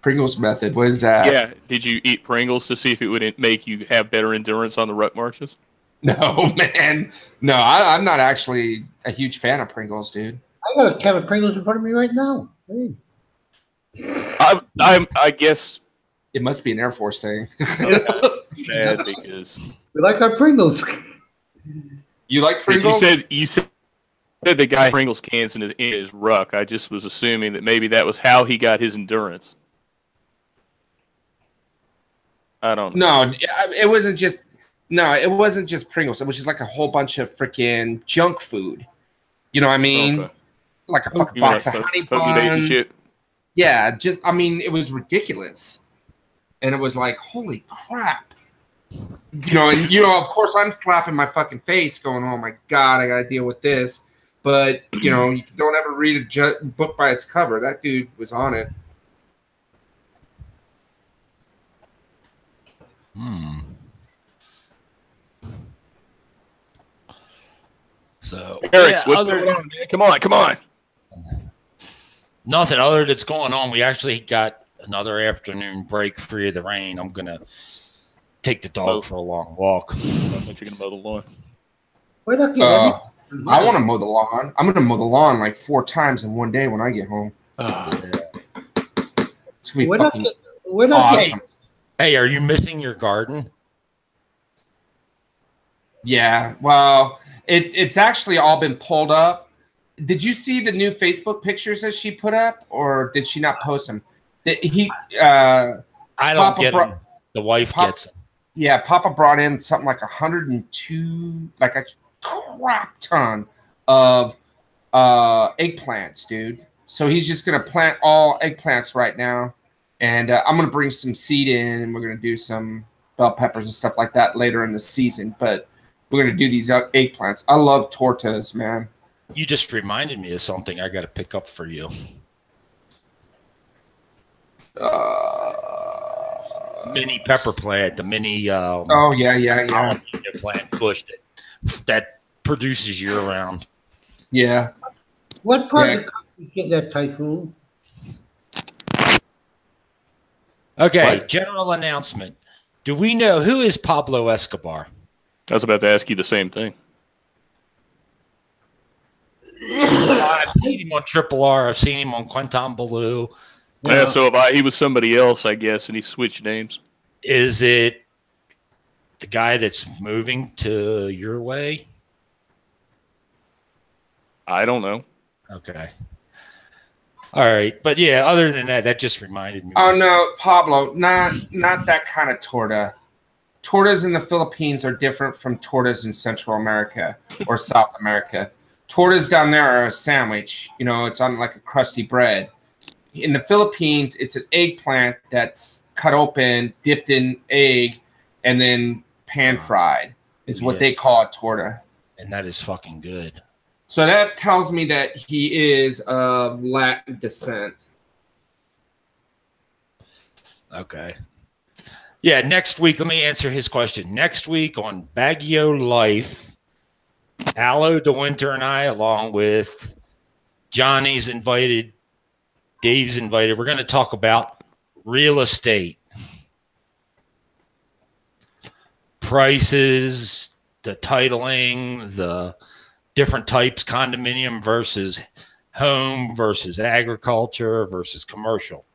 Pringles method, what is that? Yeah. Did you eat Pringles to see if it would make you have better endurance on the ruck marches? No, man. No, I'm not actually a huge fan of Pringles, dude. I got a can of Pringles in front of me right now. Hey. I guess It must be an Air Force thing. bad because We like our Pringles. You like Pringles? you said the guy had Pringles cans in his ruck. I just was assuming that maybe that was how he got his endurance. I don't know. No, it wasn't just. No, it wasn't just Pringles. It was just like a whole bunch of freaking junk food. You know what I mean? Okay. Like a fucking You box of know, honey fucking dating bun. shit. Yeah, just I mean, it was ridiculous, and it was like, holy crap. You know, and of course, I'm slapping my fucking face, going, "Oh my god, I got to deal with this." But you know, you don't ever read a book by its cover. That dude was on it. So Eric, yeah, what's going on, man? Come on. Nothing other that's going on. We actually got another afternoon break free of the rain. I'm gonna take the dog for a long walk. I think you're gonna mow the lawn. We're not getting I want to mow the lawn. I'm gonna mow the lawn like 4 times in one day when I get home. It's gonna be We're not fucking getting. We're not getting. awesome. Hey, are you missing your garden? Yeah, well, it's actually all been pulled up. Did you see the new Facebook pictures that she put up, or did she not post them? I don't Papa get brought- them. The wife Papa- gets them. Yeah, Papa brought in something like 102, like a crap ton of eggplants, dude. So he's just gonna plant all eggplants right now, and I'm gonna bring some seed in, and we're gonna do some bell peppers and stuff like that later in the season. But we're gonna do these eggplants. I love tortas, man. You just reminded me of something I got to pick up for you. Mini pepper plant, the mini Oh yeah. jalapeno plant bush that produces year round. Yeah. What part Yeah. of the country get that typhoon? Okay, What? general announcement. Do we know who is Pablo Escobar? I was about to ask you the same thing. I've seen him on Triple R. I've seen him on Quentin Ballou. Yeah, so have I. He was somebody else, I guess, and he switched names. Is it the guy that's moving to your way? I don't know. Okay. All right. But yeah, other than that, that just reminded me. Oh no, Pablo, not that kind of torta. Tortas in the Philippines are different from tortas in Central America or South America. Tortas down there are a sandwich. You know, it's on like a crusty bread. In the Philippines, it's an eggplant that's cut open, dipped in egg, and then pan fried. It's what they call a torta. And that is fucking good. So that tells me that he is of Latin descent. Okay. Yeah, next week, let me answer his question. Next week on Baguio Life, Aloe DeWinter and I, along with Johnny's invited, Dave's invited, we're going to talk about real estate. Prices, the titling, the different types, condominium versus home versus agriculture versus commercial.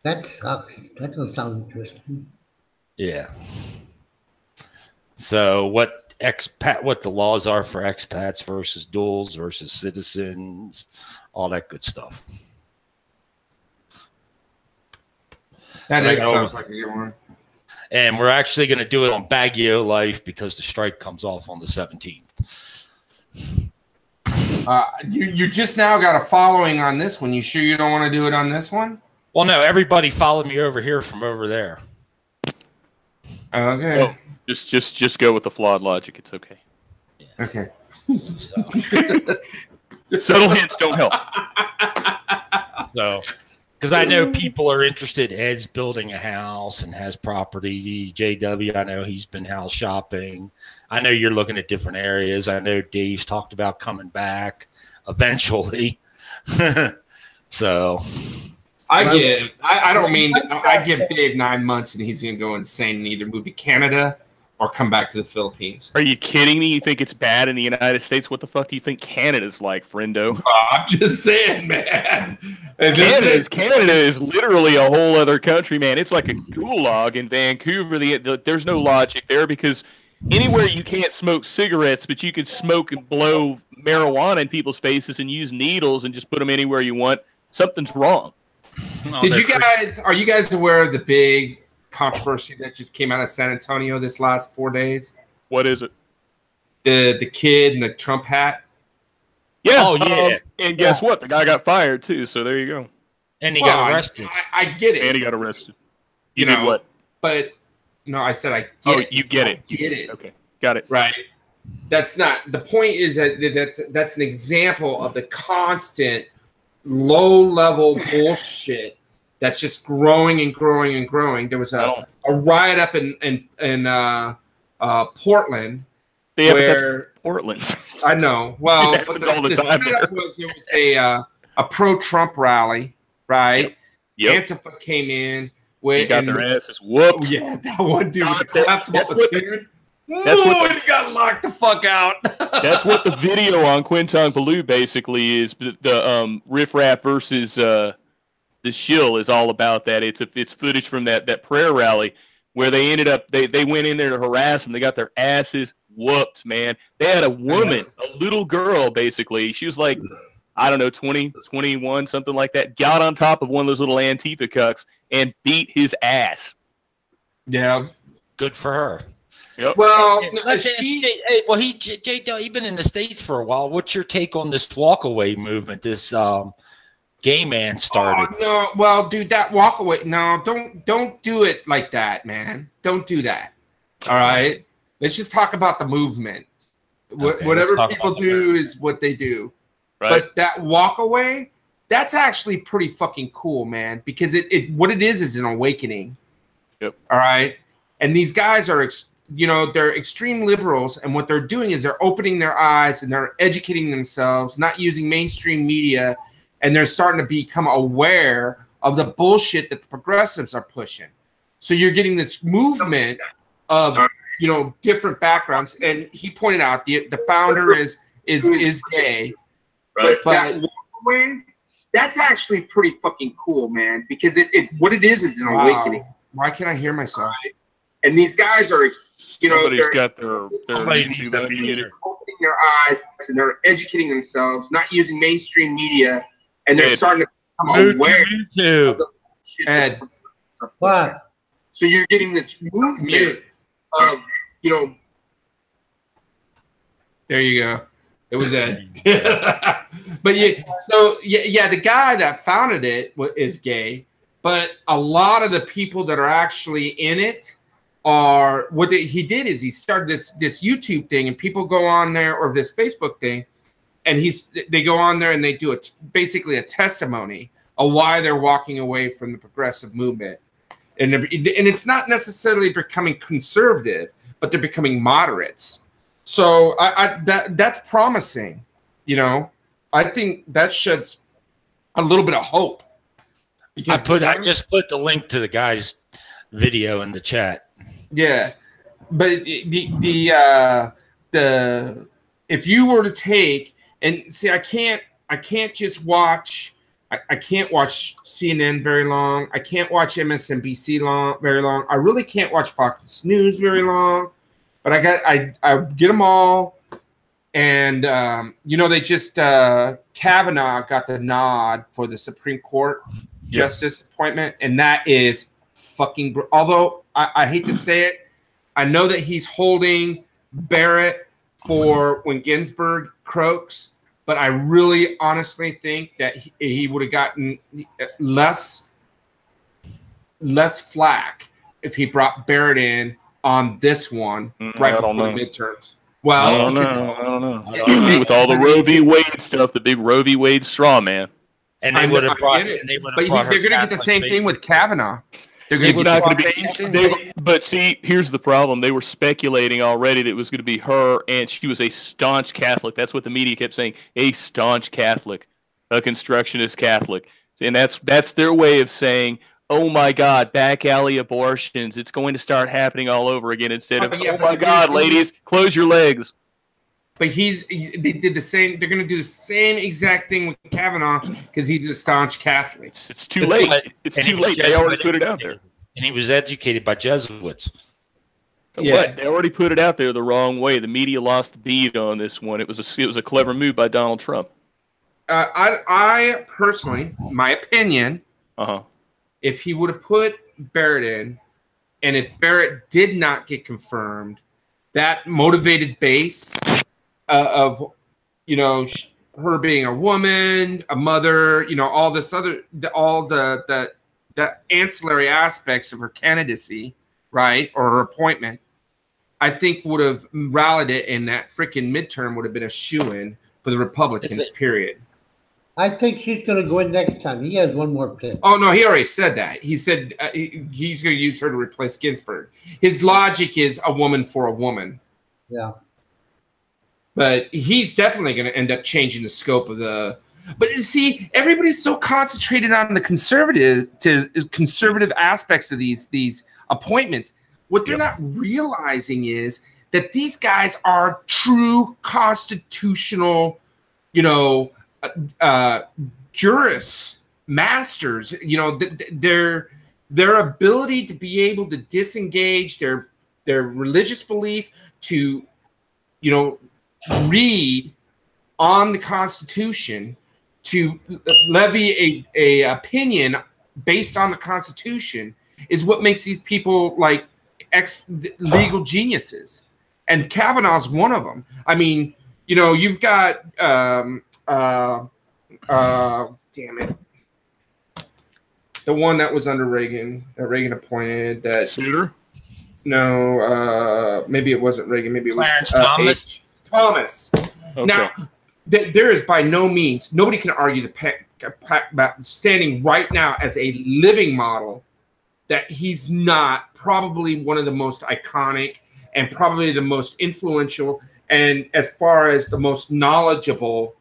That sucks. That doesn't sound interesting. Yeah. So what the laws are for expats versus duals versus citizens, all that good stuff. That sounds like a good one. And we're actually going to do it on Baguio Life because the strike comes off on the 17th. You just now got a following on this one. You sure you don't want to do it on this one? Well, no, everybody followed me over here from over there. Okay. Oh, just go with the flawed logic. It's okay. Okay. So, Subtle hints don't help. because I know people are interested. Ed's building a house and has property. JW, I know he's been house shopping. I know you're looking at different areas. I know Dave's talked about coming back eventually. So I give Dave 9 months and he's going to go insane and either move to Canada or come back to the Philippines. Are you kidding me? You think it's bad in the United States? What the fuck do you think Canada's like, friendo? I'm just saying, man. Canada is literally a whole other country, man. It's like a gulag in Vancouver. There's no logic there because anywhere you can't smoke cigarettes, but you can smoke and blow marijuana in people's faces and use needles and just put them anywhere you want, something's wrong. Are you guys aware of the big controversy that just came out of San Antonio this last 4 days? What is it? The kid in the Trump hat. Yeah. Oh, yeah. And guess what? The guy got fired too. So there you go. and he got arrested. I get it. And he got arrested. You did know, what? But no, I said I get Oh, it. you get I it. get it. Okay, got it. Right. That's not the point. Is that's an example of the constant low-level bullshit that's just growing and growing and growing. There was a riot up in Portland. Yeah, but where that's Portland. I know. Well, It but happens all the time setup was there was a pro-Trump rally, right? Yep. Antifa came in. They got their asses whooped. Yeah, that one dude with the That's collapsible what platoon. that's what he got locked the fuck out. That's what the video on Quinton Ballou basically is. The Riff Raff versus the Shill is all about that. It's footage from that prayer rally where they ended up they went in there to harass them. They got their asses whooped, man. They had a woman, a little girl, basically. She was like, I don't know, 20, 21, something like that. Got on top of one of those little Antifa cucks and beat his ass. Yeah. Good for her. Yep. Well, Let's ask Jay, hey, well, Jay, you've been in the States for a while. What's your take on this walkaway movement? This gay man started. Oh, no, well, dude, that walkaway. No, don't do it like that, man. Don't do that. All right. Let's just talk about the movement. Okay, Whatever let's talk people about do is what they do. Right. But that walkaway, that's actually pretty fucking cool, man. Because it what it is an awakening. Yep. All right. And these guys are they're extreme liberals, and what they're doing is they're opening their eyes and they're educating themselves, not using mainstream media, and they're starting to become aware of the bullshit that the progressives are pushing. So you're getting this movement of different backgrounds, and he pointed out the founder is gay, Right. but that's actually pretty fucking cool, man. Because what it is an awakening. Why can't I hear myself? And these guys are, Somebody's they're got their YouTube unmuted. opening their eyes and they're educating themselves, not using mainstream media, and they're starting to become Move aware to YouTube. of the shit. Ed, What? So you're getting this movement of, there you go. It was Ed. But the guy that founded it is gay, but a lot of the people that are actually in it are he did is he started this YouTube thing, and people go on there, or this Facebook thing, and they go on there and they do basically a testimony of why they're walking away from the progressive movement, and it's not necessarily becoming conservative, but they're becoming moderates. So that's promising, I think that sheds a little bit of hope. I just put the link to the guy's video in the chat. Yeah, but the if you were to take and see, I can't just watch. I can't watch CNN very long. I can't watch MSNBC very long. I really can't watch Fox News very long. But I get them all, and they just Kavanaugh got the nod for the Supreme Court justice appointment, and that is fucking. Although I hate to say it, I know that he's holding Barrett for when Ginsburg croaks, but I really honestly think that he would have gotten less flack if he brought Barrett in on this one right before the midterms. Well, I don't know. With all the Roe v. Wade stuff, the big Roe v. Wade straw man. And they would have brought it. But they're going to get the same thing with Kavanaugh. They're going to get the same thing. But see, here's the problem. They were speculating already that it was going to be her, and she was a staunch Catholic. That's what the media kept saying. A staunch Catholic, a constructionist Catholic. And that's their way of saying, oh my God, back alley abortions. It's going to start happening all over again instead of, oh my God, ladies, close your legs. But they did the same. They're going to do the same exact thing with Kavanaugh because he's a staunch Catholic. It's too late. It's too late. They already put it out there. And he was educated by Jesuits. So what? They already put it out there the wrong way. The media lost the beat on this one. It was a clever move by Donald Trump. I personally, my opinion, if he would have put Barrett in, and if Barrett did not get confirmed, that motivated base of her being a woman, a mother, all this other, all the ancillary aspects of her candidacy, right, or her appointment, I think would have rallied it, and that freaking midterm would have been a shoo-in for the Republicans, period. I think she's going to go in next time. He has one more pick. Oh, no, he already said that. He said he's going to use her to replace Ginsburg. His logic is a woman for a woman. Yeah. But he's definitely going to end up changing the scope of the. But see, everybody's so concentrated on the conservative aspects of these appointments. What they're not realizing is that these guys are true constitutional, jurists, masters. Their ability to be able to disengage their religious belief to, read on the Constitution, to levy a opinion based on the Constitution, is what makes these people like legal geniuses. And Kavanaugh's one of them. I mean, you've got damn it, the one that was under Reagan, that Reagan appointed. That Souter? No, maybe it wasn't Reagan. Maybe it was Clarence Thomas. Thomas. Okay. Now, there is by no means, nobody can argue standing right now as a living model that he's not probably one of the most iconic and probably the most influential and as far as the most knowledgeable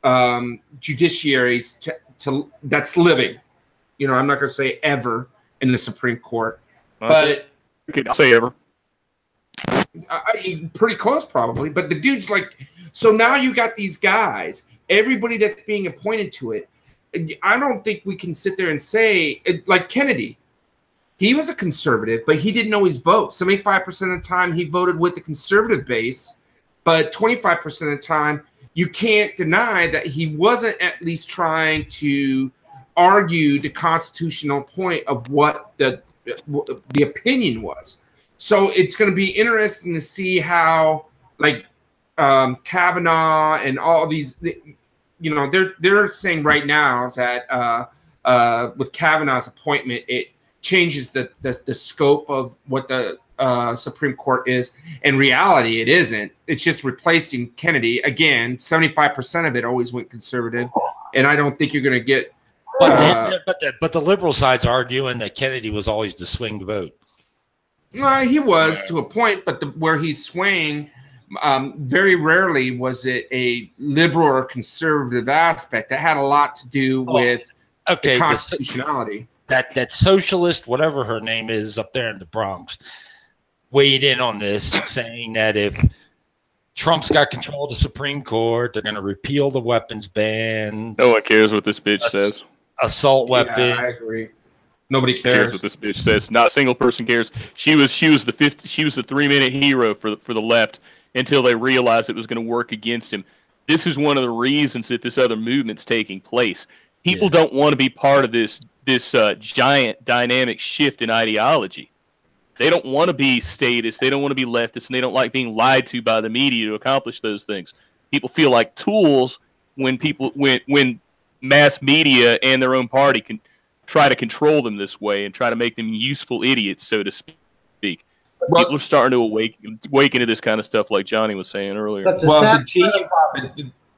judiciaries to that's living. You know, I'm not going to say ever in the Supreme Court, but I'll say ever. Pretty close probably. But the dude's like, so now you got these guys, everybody that's being appointed to it. I don't think we can sit there and say, like Kennedy, he was a conservative, but he didn't always vote. 75% of the time he voted with the conservative base, but 25% of the time you can't deny that he wasn't at least trying to argue the constitutional point of what the opinion was. So it's going to be interesting to see how, like, Kavanaugh and all these, you know, they're saying right now that with Kavanaugh's appointment, it changes the scope of what the Supreme Court is. In reality, it isn't. It's just replacing Kennedy. Again, 75% of it always went conservative, and I don't think you're going to get. But the liberal side's arguing that Kennedy was always the swing vote. He was to a point, but where he's swaying, very rarely was it a liberal or conservative aspect. That had a lot to do with the constitutionality. That socialist, whatever her name is, up there in the Bronx, weighed in on this, saying that if Trump's got control of the Supreme Court, they're going to repeal the weapons ban. No one cares what this bitch says. Assault weapon. Yeah, I agree. Nobody cares what this bitch says. Not a single person cares. She was the 3-minute hero for the left until they realized it was going to work against him. This is one of the reasons that this other movement's taking place. People don't want to be part of this giant dynamic shift in ideology. They don't want to be statists. They don't want to be leftists, and they don't like being lied to by the media to accomplish those things. People feel like tools when mass media and their own party can try to control them this way and try to make them useful idiots, so to speak. People are starting to awaken to this kind of stuff, like Johnny was saying earlier. Well,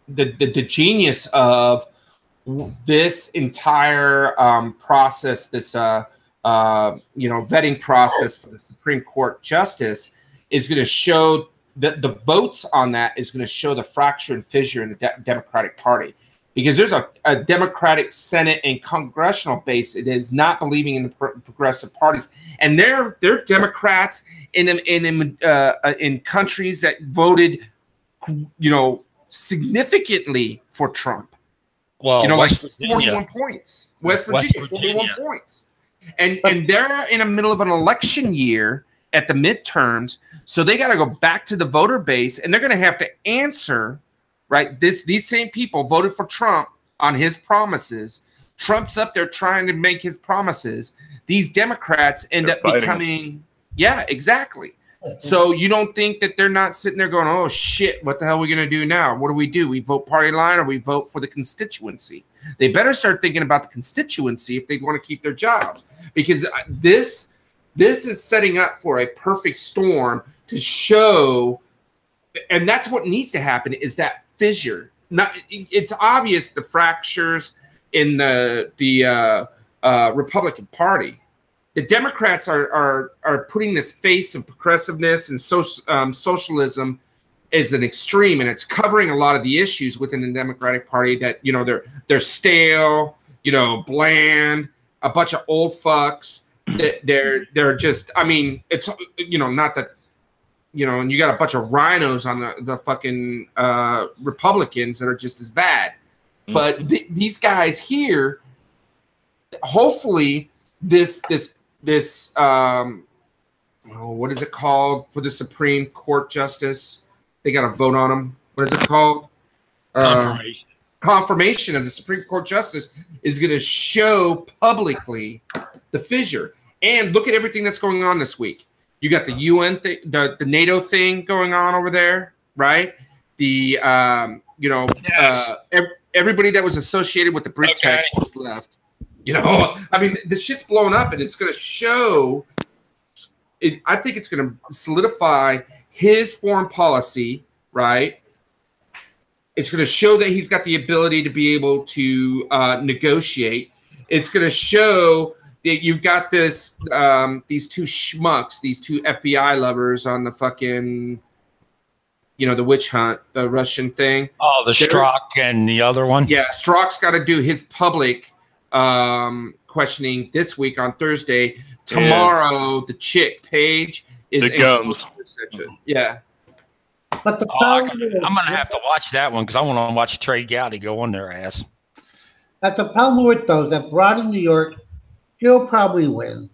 the genius of this entire process, this vetting process for the Supreme Court justice, is going to show that the votes on that is going to show the fracture and fissure in the Democratic Party. Because there's a Democratic Senate and congressional base that is not believing in the progressive parties, and they're Democrats in countries that voted, significantly for Trump. Well, like 41 points. West Virginia, 41 points, and they're in the middle of an election year at the midterms, so they got to go back to the voter base, and they're going to have to answer. Right, these same people voted for Trump on his promises. Trump's up there trying to make his promises. These Democrats end up becoming, exactly. So you don't think that they're not sitting there going, "Oh shit, what the hell are we gonna do now? What do? We vote party line or we vote for the constituency?" They better start thinking about the constituency if they want to keep their jobs, because this is setting up for a perfect storm to show, and that's what needs to happen is that fissure. It's obvious the fractures in the Republican Party. The Democrats are putting this face of progressiveness and socialism as an extreme, and it's covering a lot of the issues within the Democratic Party that they're stale, bland, a bunch of old fucks. They're just, I mean, it's not that. And you got a bunch of rhinos on the fucking Republicans that are just as bad. Mm-hmm. But these guys here, hopefully, this what is it called for the Supreme Court justice? They got to vote on them. What is it called? Confirmation of the Supreme Court justice is going to show publicly the fissure. And look at everything that's going on this week. You got the UN thing, the NATO thing going on over there, right? The everybody that was associated with the BRICS just left. I mean, the shit's blown up, and it's going to show. I think it's going to solidify his foreign policy, right? It's going to show that he's got the ability to be able to negotiate. It's going to show you've got this these two schmucks, these two FBI lovers on the fucking, the witch hunt, the Russian thing. Oh, the Strzok and the other one. Yeah, Strzok's got to do his public questioning this week on Thursday. Tomorrow, the chick Paige is the guns. Yeah. But the I'm problem gonna have to watch that one because I want to watch Trey Gowdy go on their ass. That's the problem with those that brought in New York. He'll probably win.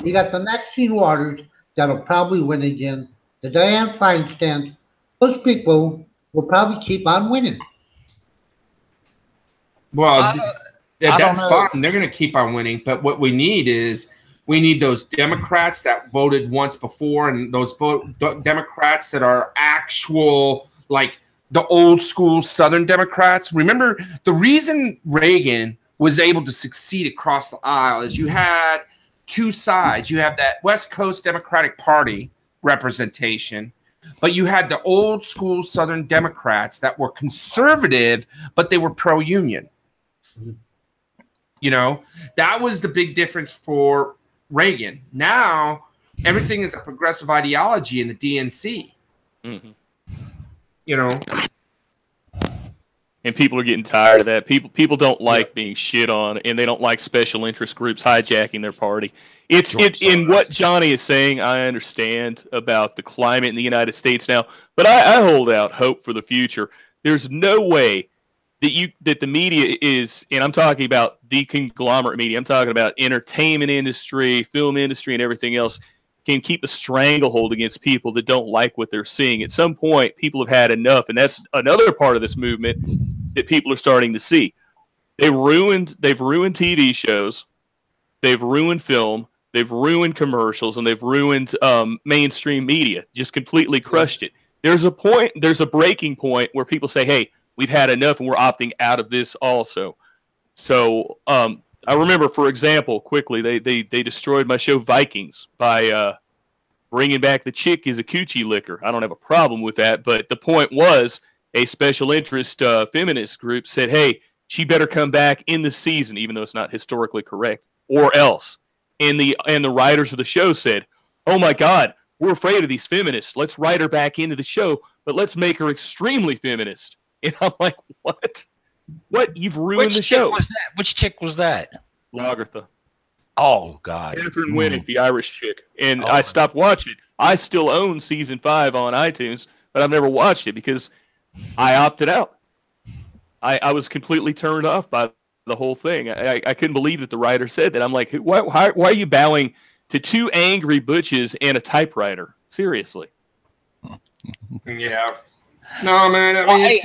You got the Maxine Waters that'll probably win again. The Dianne Feinstein. Those people will probably keep on winning. Well, that's fine. They're going to keep on winning. But what we need is those Democrats that voted once before, and those Democrats that are actual, like the old school Southern Democrats. Remember, the reason Reagan was able to succeed across the aisle is you had two sides. You have that West Coast Democratic Party representation, but you had the old school Southern Democrats that were conservative, but they were pro-union. That was the big difference for Reagan. Now, everything is a progressive ideology in the DNC. Mm-hmm. And people are getting tired of that. People don't like being shit on, and they don't like special interest groups hijacking their party. In what Johnny is saying, I understand about the climate in the United States now, but I hold out hope for the future. There's no way that the media is, and I'm talking about the conglomerate media, I'm talking about entertainment industry, film industry, and everything else, can keep a stranglehold against people that don't like what they're seeing. At some point, people have had enough, and that's another part of this movement that people are starting to see. They've ruined TV shows, they've ruined film, they've ruined commercials, and they've ruined mainstream media. Just completely crushed it. There's a breaking point where people say, "Hey, we've had enough, and we're opting out of this also." So I remember, for example, quickly, they destroyed my show Vikings by bringing back the chick as a coochie licker. I don't have a problem with that, but the point was a special interest feminist group said, "Hey, she better come back in the season," even though it's not historically correct, or else. And the writers of the show said, "Oh my God, we're afraid of these feminists. Let's write her back into the show, but let's make her extremely feminist." And I'm like, what? What? You've ruined the show. Which chick was that? Lagertha. Oh, God. Catherine Winnick, the Irish chick. And I stopped watching it. I still own season 5 on iTunes, but I've never watched it because I opted out. I was completely turned off by the whole thing. I couldn't believe that the writer said that. I'm like, why are you bowing to two angry butches and a typewriter? Seriously. Yeah. No, man. I mean,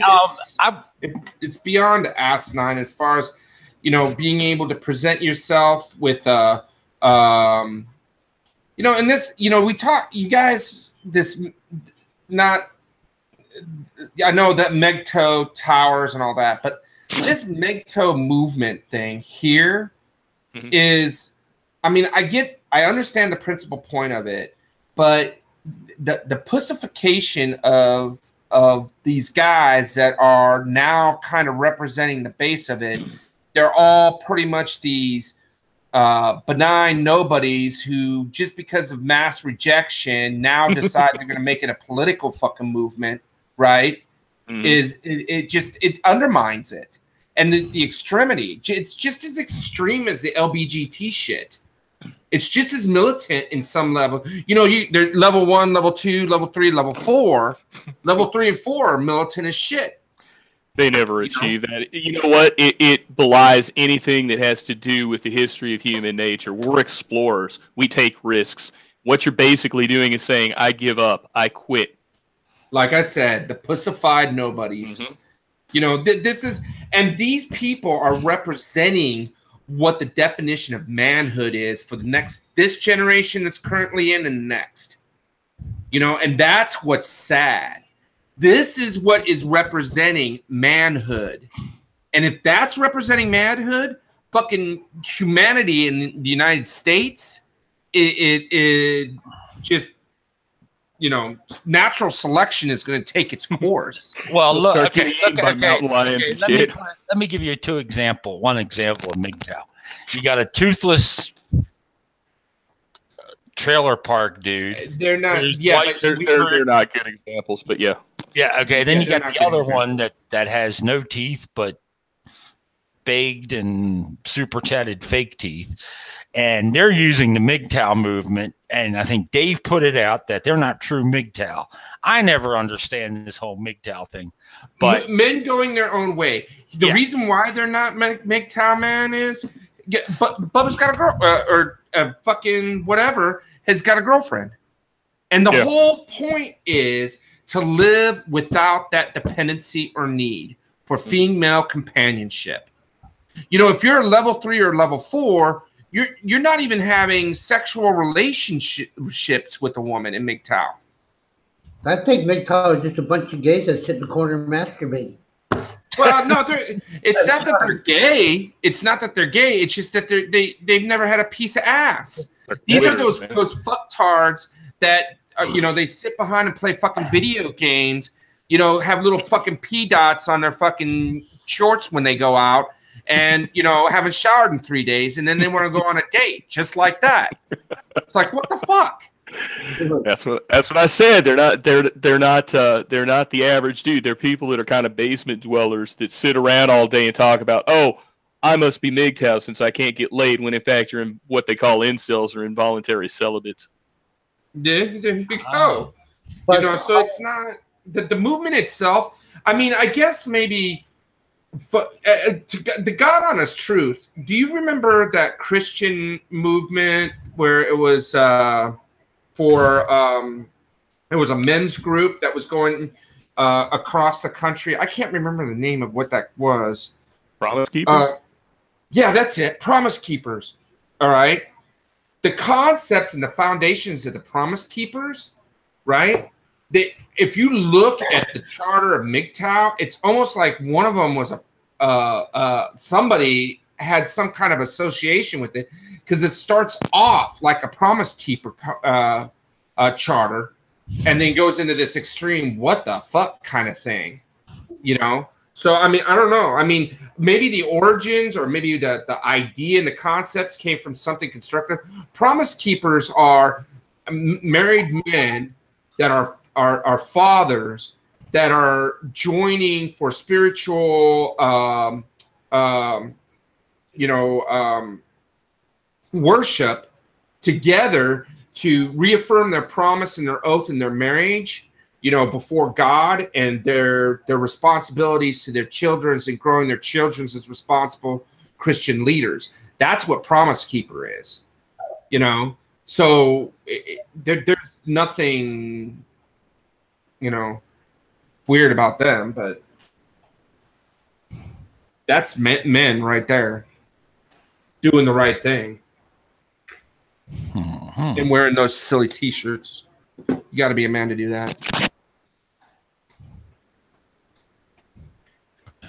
it's beyond asinine as far as, being able to present yourself with, and this, we talk, you guys, I know that MGTOW towers and all that, but this MGTOW movement thing here is, I understand the principal point of it, but the pussification of these guys that are now kind of representing the base of it, they're all pretty much these benign nobodies who, just because of mass rejection, now decide they're going to make it a political fucking movement, right? It undermines it. And the extremity, it's just as extreme as the LBGT shit. It's just as militant in some level. They're level 1, level 2, level 3, level 4. Level 3 and 4 are militant as shit. They never achieve that. You know what? It belies anything that has to do with the history of human nature. We're explorers. We take risks. What you're basically doing is saying, I give up. I quit. Like I said, the pussified nobodies. This is, and these people are representing what the definition of manhood is for this generation that's currently in and the next. And that's what's sad. This is what is representing manhood. And if that's representing manhood, fucking humanity in the United States, it just, natural selection is going to take its course. Well, look, Let me give you one example of MGTOW. You got a toothless trailer park dude. They're not. There's Yeah, white- but They're not good examples, but yeah. Yeah, okay. Then Yeah, you they're got not the good other examples. one that has no teeth but baked and super chatted fake teeth. And they're using the MGTOW movement. And I think Dave put it out that they're not true MGTOW. I never understand this whole MGTOW thing. But men going their own way. The Yeah. reason why they're not MGTOW man is, Bubba's got a girl or fucking whatever has got a girlfriend, and the Yeah. whole point is to live without that dependency or need for female companionship. You know, if you're a level 3 or level 4, you're not even having sexual relationships with a woman in MGTOW. I think MGTOW is just a bunch of gays that sit in the corner and masturbate. Well, no, it's not that they're gay. It's not that they're gay. It's just that they've never had a piece of ass. These are those fucktards that they sit behind and play fucking video games. Have little fucking pee dots on their fucking shorts when they go out, and haven't showered in 3 days, and then they want to go on a date just like that. It's like, what the fuck? That's what I said. They're not the average dude. They're people that are kind of basement dwellers that sit around all day and talk about, oh, I must be MGTOW since I can't get laid, when in fact you're in what they call incels or involuntary celibates. There you go. So it's not the movement itself. I mean, I guess maybe the God honest truth. Do you remember that Christian movement where it was it was a men's group that was going across the country? I can't remember the name of what that was. Promise Keepers? Yeah, that's it. Promise Keepers. All right. The concepts and the foundations of the Promise Keepers, right? If you look at the charter of MGTOW, it's almost like one of them was somebody had some kind of association with it, because it starts off like a Promise Keeper charter, and then goes into this extreme what the fuck kind of thing, So, I mean, I don't know. I mean, maybe the origins or maybe the idea and the concepts came from something constructive. Promise Keepers are married men that are fathers that are joining for spiritual, worship together to reaffirm their promise and their oath in their marriage, before God, and their responsibilities to their children and growing their children as responsible Christian leaders. That's what Promise Keeper is, So there's nothing, weird about them, but that's men right there doing the right thing and wearing those silly T-shirts. You got to be a man to do that. I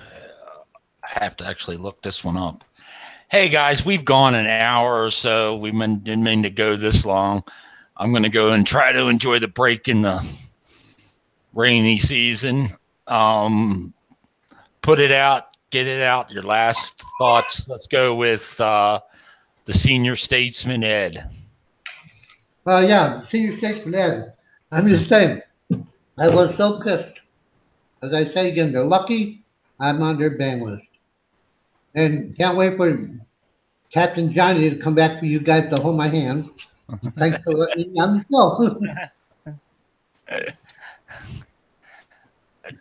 have to actually look this one up. Hey guys, we've gone an hour or so. We didn't mean to go this long. I'm going to go and try to enjoy the break in the rainy season. Put it out, get it out. Your last thoughts. Let's go with the senior statesman, Ed. Yeah, senior statesman Ed. I'm just saying, I was so pissed. As I say again, they're lucky I'm on their ban list. And can't wait for Captain Johnny to come back for you guys to hold my hand. Thanks for letting me on the show.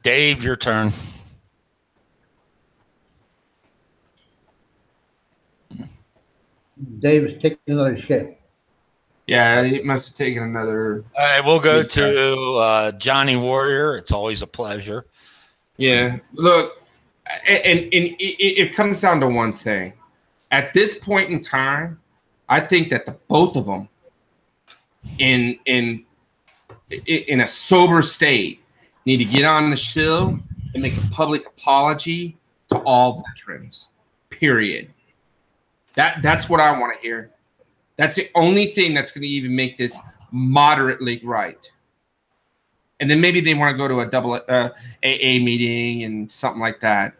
Dave, your turn. Dave is taking another shit. Yeah, he must have taken another. All right, we'll go to Johnny Warrior. It's always a pleasure. Yeah, look, and it comes down to one thing. At this point in time, I think that both of them, in a sober state, need to get on the show and make a public apology to all veterans. Period. That's what I want to hear. That's the only thing that's going to even make this moderately right. And then maybe they want to go to a double AA meeting and something like that.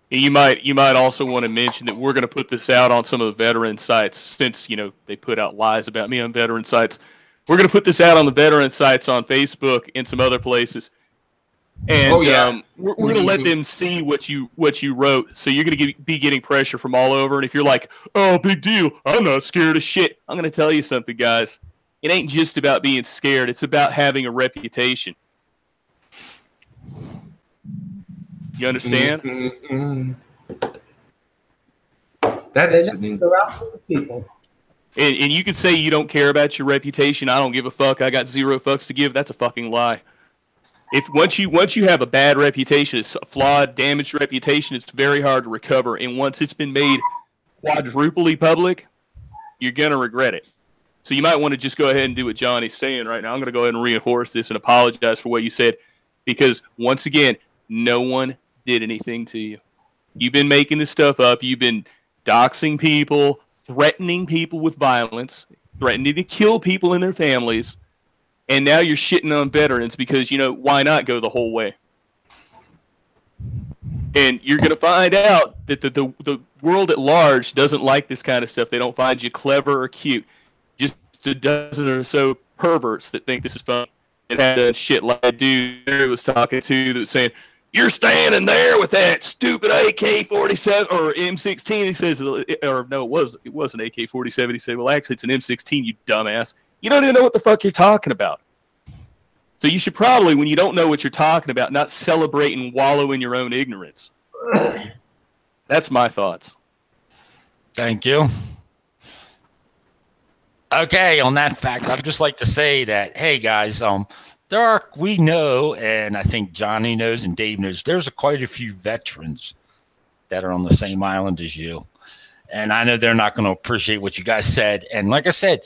You might also want to mention that we're going to put this out on some of the veteran sites since, they put out lies about me on veteran sites. We're going to put this out on the veteran sites on Facebook and some other places. And we're going to let them see what you wrote. So you're going to be getting pressure from all over. And if you're like, oh, big deal, I'm not scared of shit. I'm going to tell you something, guys. It ain't just about being scared. It's about having a reputation. You understand? Mm-hmm. That is people. And you could say you don't care about your reputation. I don't give a fuck. I got 0 fucks to give. That's a fucking lie. If once you have a bad reputation, it's a flawed, damaged reputation, it's very hard to recover. And once it's been made quadruply public, you're gonna regret it. So you might want to just go ahead and do what Johnny's saying right now. I'm gonna go ahead and reinforce this and apologize for what you said, because once again, no one did anything to you. You've been making this stuff up. You've been doxing people, threatening people with violence, threatening to kill people and their families. And now you're shitting on veterans because, why not go the whole way? And you're going to find out that the world at large doesn't like this kind of stuff. They don't find you clever or cute. Just a dozen or so perverts that think this is fun. It had done shit like a dude Barry was talking to that was saying, you're standing there with that stupid AK-47 or M16. He says, or no, it was an AK-47. He said, well, actually, it's an M16, you dumbass. You don't even know what the fuck you're talking about. So you should probably, when you don't know what you're talking about, not celebrate and wallow in your own ignorance. That's my thoughts. Thank you. Okay, on that fact, I'd just like to say that, hey, guys, we know, and I think Johnny knows and Dave knows, there's quite a few veterans that are on the same island as you. And I know they're not going to appreciate what you guys said. And like I said,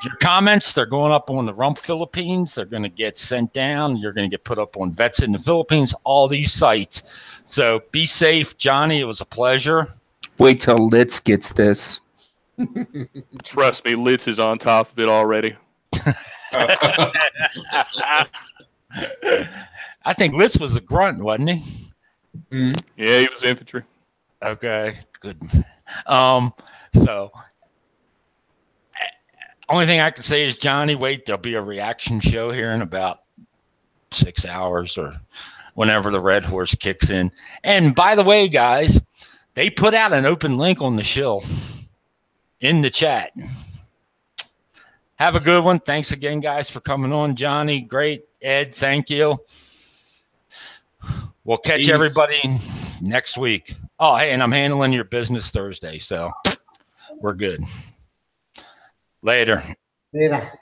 your comments, they're going up on the Rump Philippines. They're going to get sent down. You're going to get put up on Vets in the Philippines, all these sites. So be safe, Johnny. It was a pleasure. Wait till Litz gets this. Trust me, Litz is on top of it already. I think Litz was a grunt, wasn't he? Mm-hmm. Yeah, he was infantry. Okay, good. So only thing I can say is, Johnny, wait, there'll be a reaction show here in about 6 hours or whenever the Red Horse kicks in. And by the way, guys, they put out an open link on the shill in the chat. Have a good one. Thanks again, guys, for coming on. Johnny, great. Ed, thank you. We'll catch everybody next week. Oh, hey, and I'm handling your business Thursday, so we're good. Later. Later.